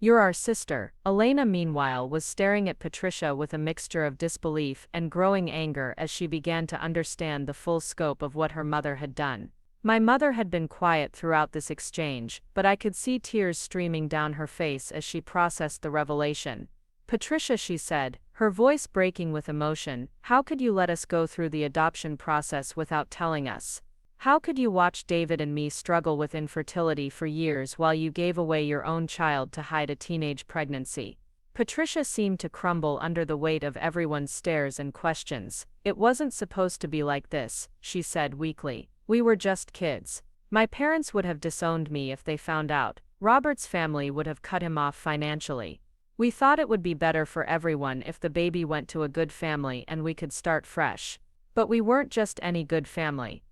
[SPEAKER 1] You're our sister." Elena, meanwhile, was staring at Patricia with a mixture of disbelief and growing anger as she began to understand the full scope of what her mother had done. My mother had been quiet throughout this exchange, but I could see tears streaming down her face as she processed the revelation. "Patricia," she said, her voice breaking with emotion, "how could you let us go through the adoption process without telling us? How could you watch David and me struggle with infertility for years while you gave away your own child to hide a teenage pregnancy?" Patricia seemed to crumble under the weight of everyone's stares and questions. "It wasn't supposed to be like this," she said weakly. "We were just kids. My parents would have disowned me if they found out. Robert's family would have cut him off financially. We thought it would be better for everyone if the baby went to a good family and we could start fresh. But we weren't just any good family."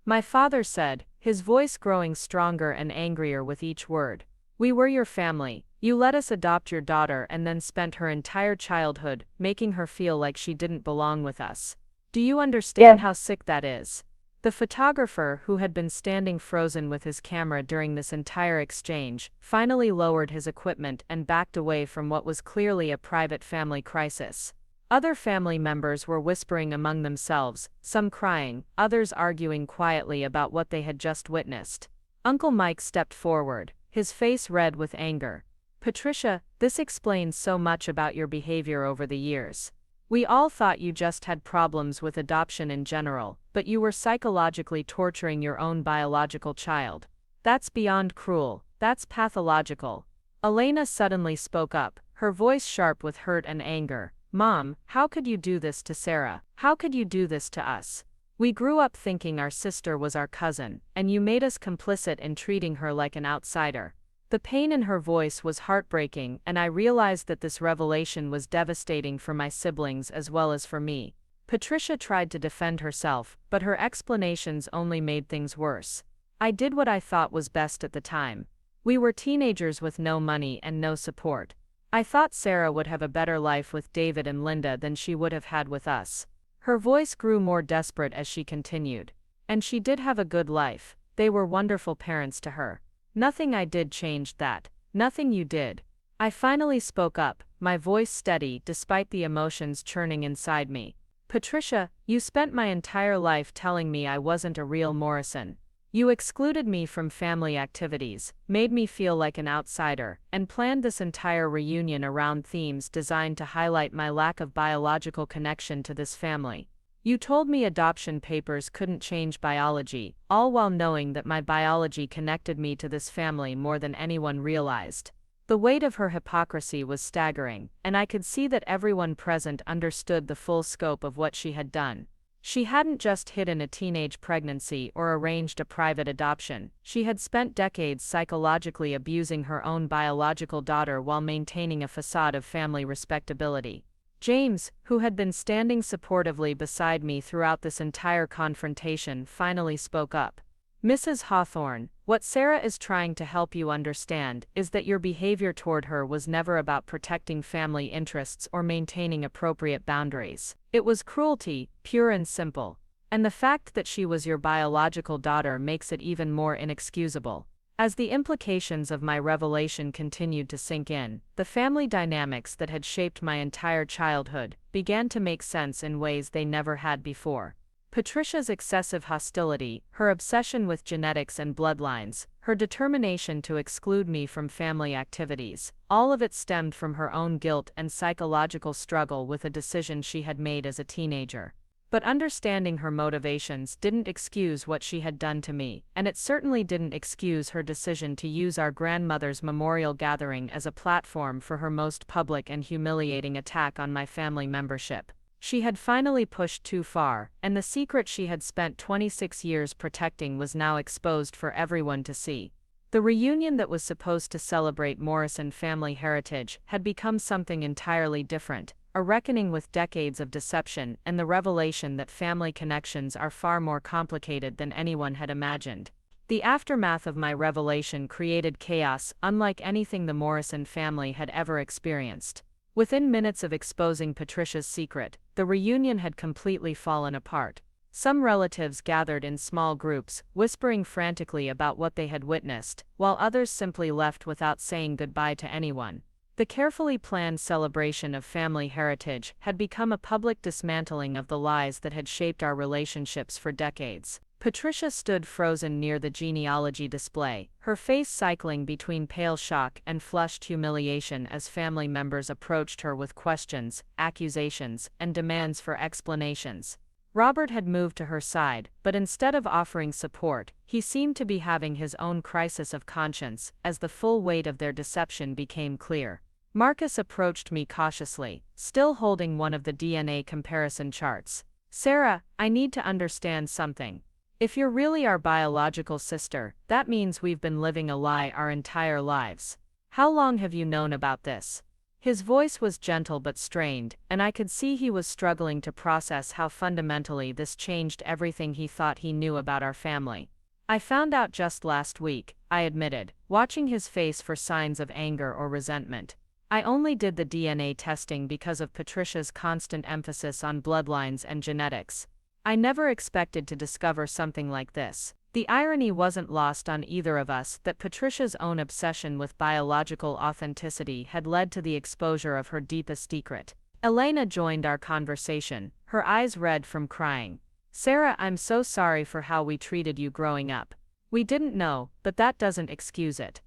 [SPEAKER 1] My father said, his voice growing stronger and angrier with each word. We were your family. You let us adopt your daughter and then spent her entire childhood making her feel like she didn't belong with us. Do you understand
[SPEAKER 3] Yes.
[SPEAKER 1] how sick that is? The photographer, who had been standing frozen with his camera during this entire exchange, finally lowered his equipment and backed away from what was clearly a private family crisis. Other family members were whispering among themselves, some crying, others arguing quietly about what they had just witnessed. Uncle Mike stepped forward, his face red with anger. Patricia, this explains so much about your behavior over the years. We all thought you just had problems with adoption in general, but you were psychologically torturing your own biological child. That's beyond cruel, that's pathological. Elena suddenly spoke up, her voice sharp with hurt and anger. Mom, how could you do this to Sarah? How could you do this to us? We grew up thinking our sister was our cousin, and you made us complicit in treating her like an outsider. The pain in her voice was heartbreaking, and I realized that this revelation was devastating for my siblings as well as for me. Patricia tried to defend herself, but her explanations only made things worse. I did what I thought was best at the time. We were teenagers with no money and no support. I thought Sarah would have a better life with David and Linda than she would have had with us. Her voice grew more desperate as she continued. And she did have a good life. They were wonderful parents to her. Nothing I did changed that. Nothing you did. I finally spoke up, my voice steady despite the emotions churning inside me. Patricia, you spent my entire life telling me I wasn't a real Morrison. You excluded me from family activities, made me feel like an outsider, and planned this entire reunion around themes designed to highlight my lack of biological connection to this family. You told me adoption papers couldn't change biology, all while knowing that my biology connected me to this family more than anyone realized. The weight of her hypocrisy was staggering, and I could see that everyone present understood the full scope of what she had done. She hadn't just hidden a teenage pregnancy or arranged a private adoption, she had spent decades psychologically abusing her own biological daughter while maintaining a facade of family respectability. James, who had been standing supportively beside me throughout this entire confrontation, finally spoke up. Mrs. Hawthorne, what Sarah is trying to help you understand is that your behavior toward her was never about protecting family interests or maintaining appropriate boundaries. It was cruelty, pure and simple. And the fact that she was your biological daughter makes it even more inexcusable. As the implications of my revelation continued to sink in, the family dynamics that had shaped my entire childhood began to make sense in ways they never had before. Patricia's excessive hostility, her obsession with genetics and bloodlines, her determination to exclude me from family activities, all of it stemmed from her own guilt and psychological struggle with a decision she had made as a teenager. But understanding her motivations didn't excuse what she had done to me, and it certainly didn't excuse her decision to use our grandmother's memorial gathering as a platform for her most public and humiliating attack on my family membership. She had finally pushed too far, and the secret she had spent 26 years protecting was now exposed for everyone to see. The reunion that was supposed to celebrate Morrison family heritage had become something entirely different, a reckoning with decades of deception and the revelation that family connections are far more complicated than anyone had imagined. The aftermath of my revelation created chaos unlike anything the Morrison family had ever experienced. Within minutes of exposing Patricia's secret, the reunion had completely fallen apart. Some relatives gathered in small groups, whispering frantically about what they had witnessed, while others simply left without saying goodbye to anyone. The carefully planned celebration of family heritage had become a public dismantling of the lies that had shaped our relationships for decades. Patricia stood frozen near the genealogy display, her face cycling between pale shock and flushed humiliation as family members approached her with questions, accusations, and demands for explanations. Robert had moved to her side, but instead of offering support, he seemed to be having his own crisis of conscience as the full weight of their deception became clear. Marcus approached me cautiously, still holding one of the DNA comparison charts. Sarah, I need to understand something. If you're really our biological sister, that means we've been living a lie our entire lives. How long have you known about this? His voice was gentle but strained, and I could see he was struggling to process how fundamentally this changed everything he thought he knew about our family.
[SPEAKER 2] I found out just last week, I admitted, watching his face for signs of anger or resentment. I only did the DNA testing because of Patricia's constant emphasis on bloodlines and genetics. I never expected to discover something like this. The irony wasn't lost on either of us that Patricia's own obsession with biological authenticity had led to the exposure of her deepest secret. Elena joined our conversation, her eyes red from crying. "Sarah, I'm so sorry for how we treated you growing up. We didn't know, but that doesn't excuse it.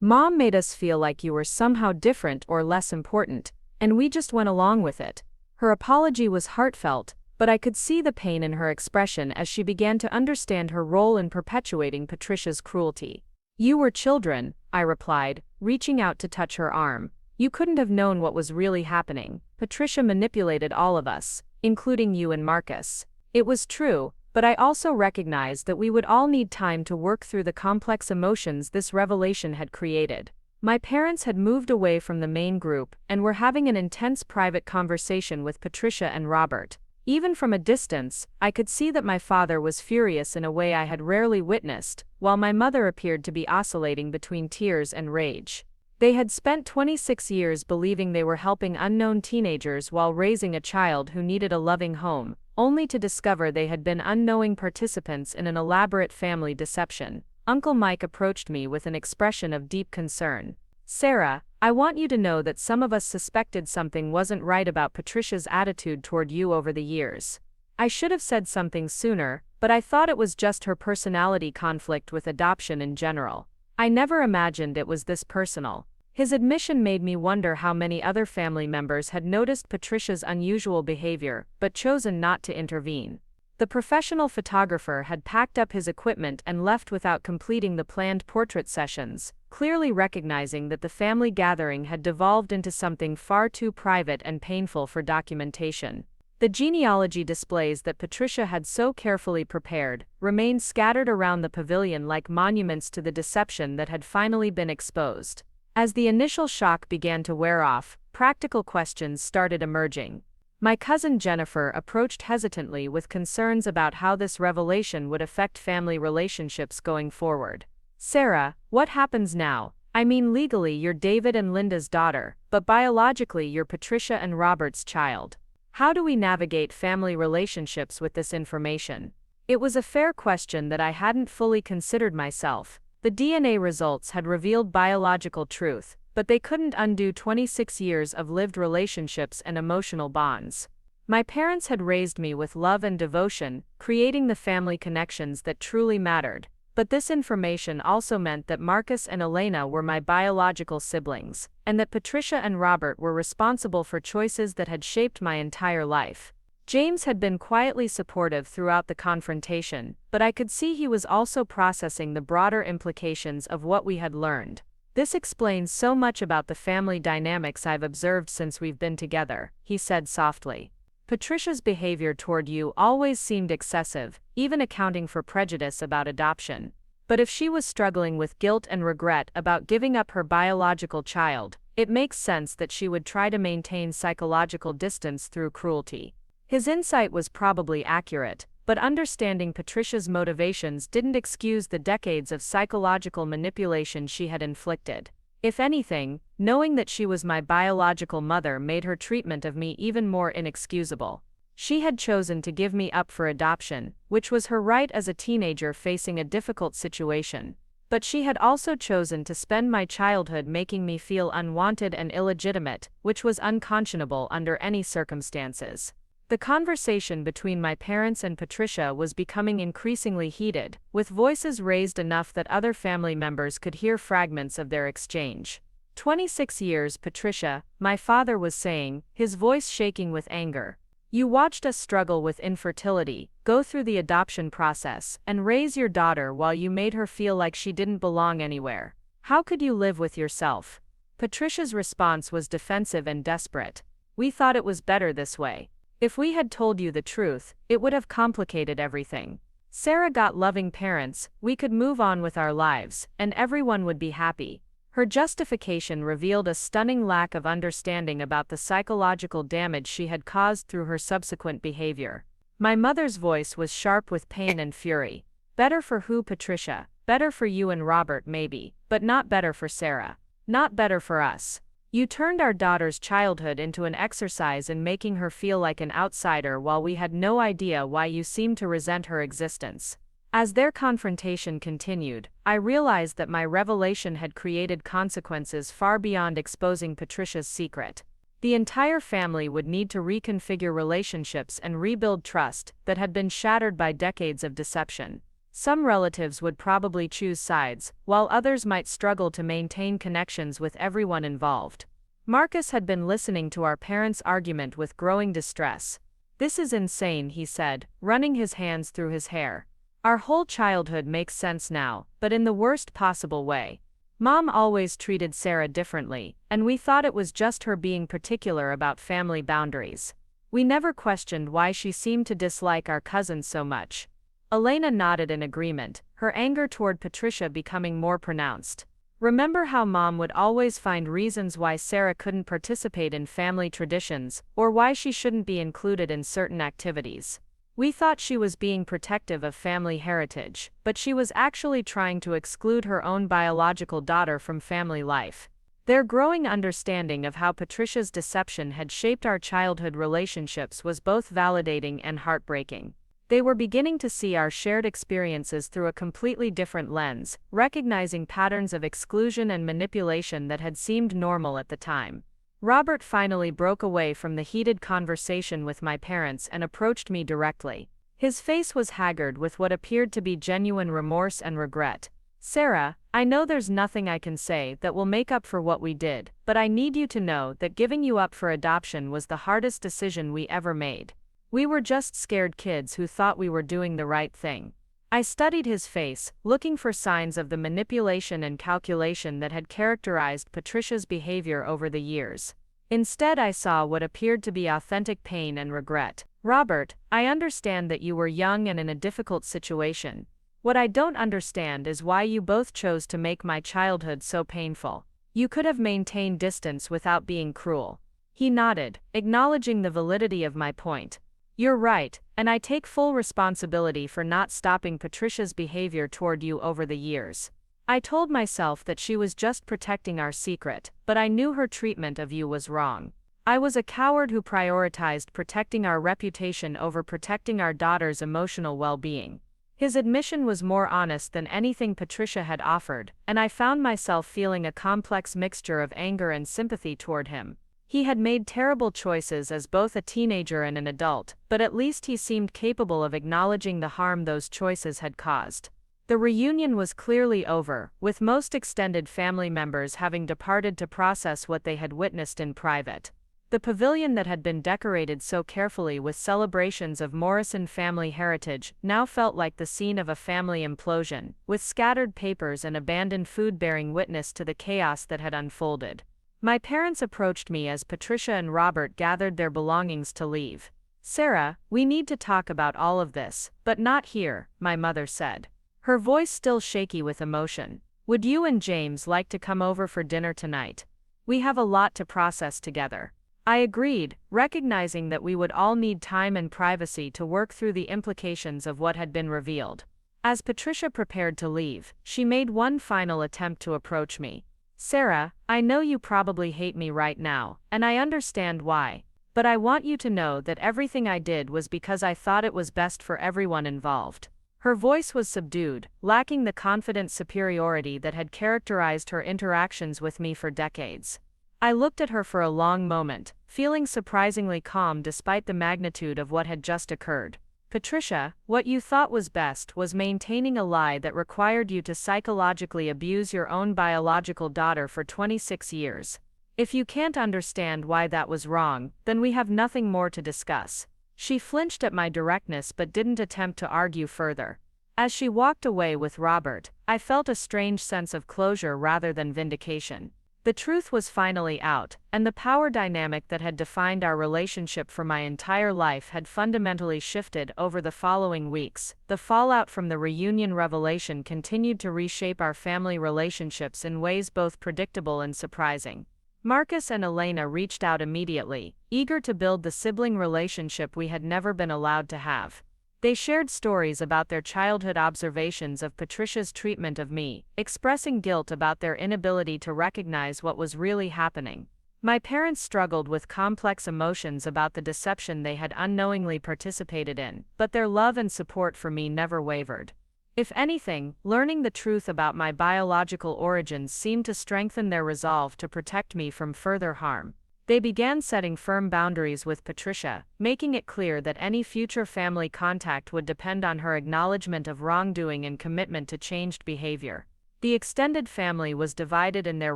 [SPEAKER 2] Mom made us feel like you were somehow different or less important, and we just went along with it." Her apology was heartfelt, but I could see the pain in her expression as she began to understand her role in perpetuating Patricia's cruelty. "You were children," I replied, reaching out to touch her arm. "You couldn't have known what was really happening. Patricia manipulated all of us, including you and Marcus." It was true, but I also recognized that we would all need time to work through the complex emotions this revelation had created. My parents had moved away from the main group and were having an intense private conversation with Patricia and Robert. Even from a distance, I could see that my father was furious in a way I had rarely witnessed, while my mother appeared to be oscillating between tears and rage. They had spent 26 years believing they were helping unknown teenagers while raising a child who needed a loving home, only to discover they had been unknowing participants in an elaborate family deception. Uncle Mike approached me with an expression of deep concern. "Sarah, I want you to know that some of us suspected something wasn't right about Patricia's attitude toward you over the years. I should have said something sooner, but I thought it was just her personality conflict with adoption in general. I never imagined it was this personal." His admission made me wonder how many other family members had noticed Patricia's unusual behavior, but chosen not to intervene. The professional photographer had packed up his equipment and left without completing the planned portrait sessions, clearly recognizing that the family gathering had devolved into something far too private and painful for documentation. The genealogy displays that Patricia had so carefully prepared remained scattered around the pavilion like monuments to the deception that had finally been exposed. As the initial shock began to wear off, practical questions started emerging. My cousin Jennifer approached hesitantly with concerns about how this revelation would affect family relationships going forward. "Sarah, what happens now? I mean, legally you're David and Linda's daughter, but biologically you're Patricia and Robert's child. How do we navigate family relationships with this information?" It was a fair question that I hadn't fully considered myself. The DNA results had revealed biological truth, but they couldn't undo 26 years of lived relationships and emotional bonds. My parents had raised me with love and devotion, creating the family connections that truly mattered. But this information also meant that Marcus and Elena were my biological siblings, and that Patricia and Robert were responsible for choices that had shaped my entire life. James had been quietly supportive throughout the confrontation, but I could see he was also processing the broader implications of what we had learned. "This explains so much about the family dynamics I've observed since we've been together," he said softly. "Patricia's behavior toward you always seemed excessive, even accounting for prejudice about adoption. But if she was struggling with guilt and regret about giving up her biological child, it makes sense that she would try to maintain psychological distance through cruelty." His insight was probably accurate, but understanding Patricia's motivations didn't excuse the decades of psychological manipulation she had inflicted. If anything, knowing that she was my biological mother made her treatment of me even more inexcusable. She had chosen to give me up for adoption, which was her right as a teenager facing a difficult situation. But she had also chosen to spend my childhood making me feel unwanted and illegitimate, which was unconscionable under any circumstances. The conversation between my parents and Patricia was becoming increasingly heated, with voices raised enough that other family members could hear fragments of their exchange. 26 years, Patricia, my father was saying, his voice shaking with anger. "You watched us struggle with infertility, go through the adoption process, and raise your daughter while you made her feel like she didn't belong anywhere. How could you live with yourself?" Patricia's response was defensive and desperate. "We thought it was better this way. If we had told you the truth, it would have complicated everything. Sarah got loving parents, we could move on with our lives, and everyone would be happy." Her justification revealed a stunning lack of understanding about the psychological damage she had caused through her subsequent behavior. My mother's voice was sharp with pain and fury.
[SPEAKER 1] Better for who, Patricia? Better for you and Robert maybe, but not better for Sarah. Not better for us. You turned our daughter's childhood into an exercise in making her feel like an outsider while we had no idea why you seemed to resent her existence. As their confrontation continued, I realized that my revelation had created consequences far beyond exposing Patricia's secret. The entire family would need to reconfigure relationships and rebuild trust that had been shattered by decades of deception. Some relatives would probably choose sides, while others might struggle to maintain connections with everyone involved. Marcus had been listening to our parents' argument with growing distress. "This is insane," he said, running his hands through his hair. "Our whole childhood makes sense now, but in the worst possible way. Mom always treated Sarah differently, and we thought it was just her being particular about family boundaries. We never questioned why she seemed to dislike our cousins so much." Elena nodded in agreement, her anger toward Patricia becoming more pronounced. "Remember how Mom would always find reasons why Sarah couldn't participate in family traditions, or why she shouldn't be included in certain activities? We thought she was being protective of family heritage, but she was actually trying to exclude her own biological daughter from family life." Their growing understanding of how Patricia's deception had shaped our childhood relationships was both validating and heartbreaking. They were beginning to see our shared experiences through a completely different lens, recognizing patterns of exclusion and manipulation that had seemed normal at the time. Robert finally broke away from the heated conversation with my parents and approached me directly. His face was haggard with what appeared to be genuine remorse and regret. "Sarah, I know there's nothing I can say that will make up for what we did, but I need you to know that giving you up for adoption was the hardest decision we ever made. We were just scared kids who thought we were doing the right thing." I studied his face, looking for signs of the manipulation and calculation that had characterized Patricia's behavior over the years. Instead, I saw what appeared to be authentic pain and regret. "Robert, I understand that you were young and in a difficult situation. What I don't understand is why you both chose to make my childhood so painful. You could have maintained distance without being cruel." He nodded, acknowledging the validity of my point. "You're right, and I take full responsibility for not stopping Patricia's behavior toward you over the years. I told myself that she was just protecting our secret, but I knew her treatment of you was wrong. I was a coward who prioritized protecting our reputation over protecting our daughter's emotional well-being." His admission was more honest than anything Patricia had offered, and I found myself feeling a complex mixture of anger and sympathy toward him. He had made terrible choices as both a teenager and an adult, but at least he seemed capable of acknowledging the harm those choices had caused. The reunion was clearly over, with most extended family members having departed to process what they had witnessed in private. The pavilion that had been decorated so carefully with celebrations of Morrison family heritage now felt like the scene of a family implosion, with scattered papers and abandoned food bearing witness to the chaos that had unfolded. My parents approached me as Patricia and Robert gathered their belongings to leave. "Sarah, we need to talk about all of this, but not here," my mother said, her voice still shaky with emotion. "Would you and James like to come over for dinner tonight? We have a lot to process together." I agreed, recognizing that we would all need time and privacy to work through the implications of what had been revealed. As Patricia prepared to leave, she made one final attempt to approach me. "Sarah, I know you probably hate me right now, and I understand why. But I want you to know that everything I did was because I thought it was best for everyone involved." Her voice was subdued, lacking the confident superiority that had characterized her interactions with me for decades. I looked at her for a long moment, feeling surprisingly calm despite the magnitude of what had just occurred. "Patricia, what you thought was best was maintaining a lie that required you to psychologically abuse your own biological daughter for 26 years. If you can't understand why that was wrong, then we have nothing more to discuss." She flinched at my directness but didn't attempt to argue further. As she walked away with Robert, I felt a strange sense of closure rather than vindication. The truth was finally out, and the power dynamic that had defined our relationship for my entire life had fundamentally shifted over the following weeks. The fallout from the reunion revelation continued to reshape our family relationships in ways both predictable and surprising. Marcus and Elena reached out immediately, eager to build the sibling relationship we had never been allowed to have.
[SPEAKER 2] They shared stories about their childhood observations of Patricia's treatment of me, expressing guilt about their inability to recognize what was really happening. My parents struggled with complex emotions about the deception they had unknowingly participated in, but their love and support for me never wavered. If anything, learning the truth about my biological origins seemed to strengthen their resolve to protect me from further harm. They began setting firm boundaries with Patricia, making it clear that any future family contact would depend on her acknowledgement of wrongdoing and commitment to changed behavior. The extended family was divided in their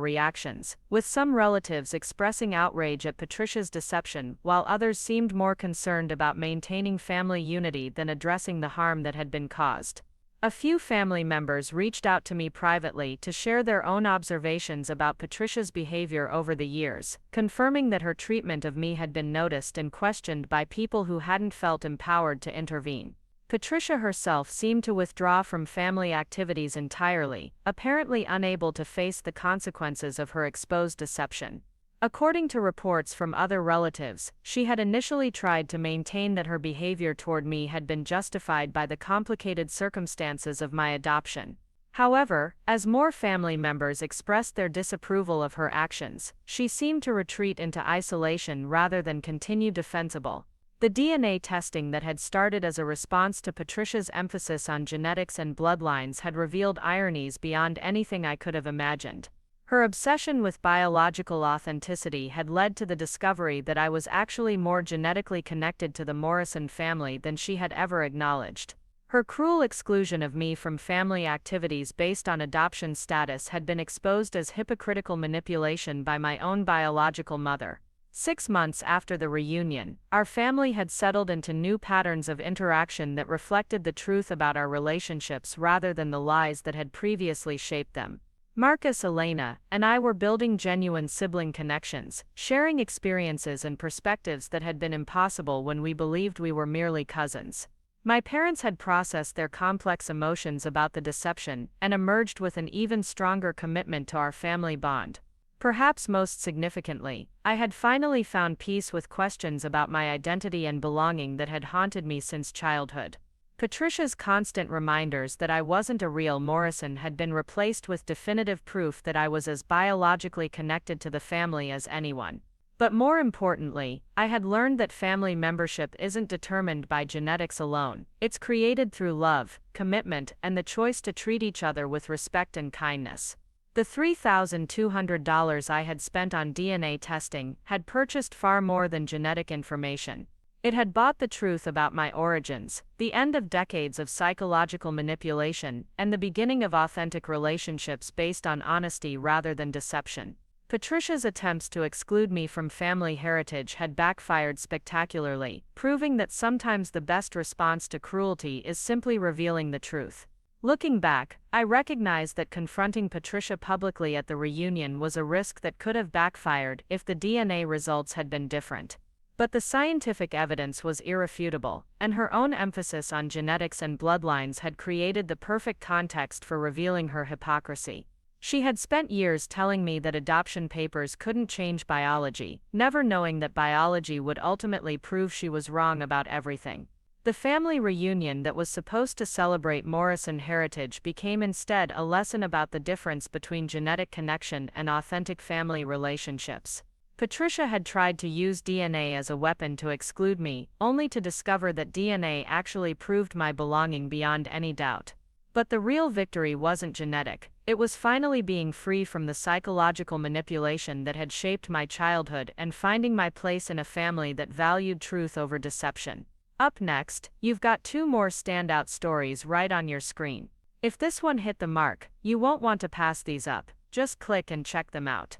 [SPEAKER 2] reactions, with some relatives expressing outrage at Patricia's deception, while others seemed more concerned about maintaining family unity than addressing the harm that had been caused. A few family members reached out to me privately to share their own observations about Patricia's behavior over the years, confirming that her treatment of me had been noticed and questioned by people who hadn't felt empowered to intervene. Patricia herself seemed to withdraw from family activities entirely, apparently unable to face the consequences of her exposed deception. According to reports from other relatives, she had initially tried to maintain that her behavior toward me had been justified by the complicated circumstances of my adoption. However, as more family members expressed their disapproval of her actions, she seemed to retreat into isolation rather than continue defensible. The DNA testing that had started as a response to Patricia's emphasis on genetics and bloodlines had revealed ironies beyond anything I could have imagined. Her obsession with biological authenticity had led to the discovery that I was actually more genetically connected to the Morrison family than she had ever acknowledged. Her cruel exclusion of me from family activities based on adoption status had been exposed as hypocritical manipulation by my own biological mother. 6 months after the reunion, our family had settled into new patterns of interaction that reflected the truth about our relationships rather than the lies that had previously shaped them. Marcus, Elena, and I were building genuine sibling connections, sharing experiences and perspectives that had been impossible when we believed we were merely cousins. My parents had processed their complex emotions about the deception and emerged with an even stronger commitment to our family bond. Perhaps most significantly, I had finally found peace with questions about my identity and belonging that had haunted me since childhood. Patricia's constant reminders that I wasn't a real Morrison had been replaced with definitive proof that I was as biologically connected to the family as anyone. But more importantly, I had learned that family membership isn't determined by genetics alone. It's created through love, commitment, and the choice to treat each other with respect and kindness. The $3,200 I had spent on DNA testing had purchased far more than genetic information. It had bought the truth about my origins, the end of decades of psychological manipulation, and the beginning of authentic relationships based on honesty rather than deception. Patricia's attempts to exclude me from family heritage had backfired spectacularly, proving that sometimes the best response to cruelty is simply revealing the truth. Looking back, I recognize that confronting Patricia publicly at the reunion was a risk that could have backfired if the DNA results had been different. But the scientific evidence was irrefutable, and her own emphasis on genetics and bloodlines had created the perfect context for revealing her hypocrisy. She had spent years telling me that adoption papers couldn't change biology, never knowing that biology would ultimately prove she was wrong about everything. The family reunion that was supposed to celebrate Morrison heritage became instead a lesson about the difference between genetic connection and authentic family relationships. Patricia had tried to use DNA as a weapon to exclude me, only to discover that DNA actually proved my belonging beyond any doubt. But the real victory wasn't genetic, it was finally being free from the psychological manipulation that had shaped my childhood and finding my place in a family that valued truth over deception. Up next, you've got 2 more standout stories right on your screen. If this one hit the mark, you won't want to pass these up, just click and check them out.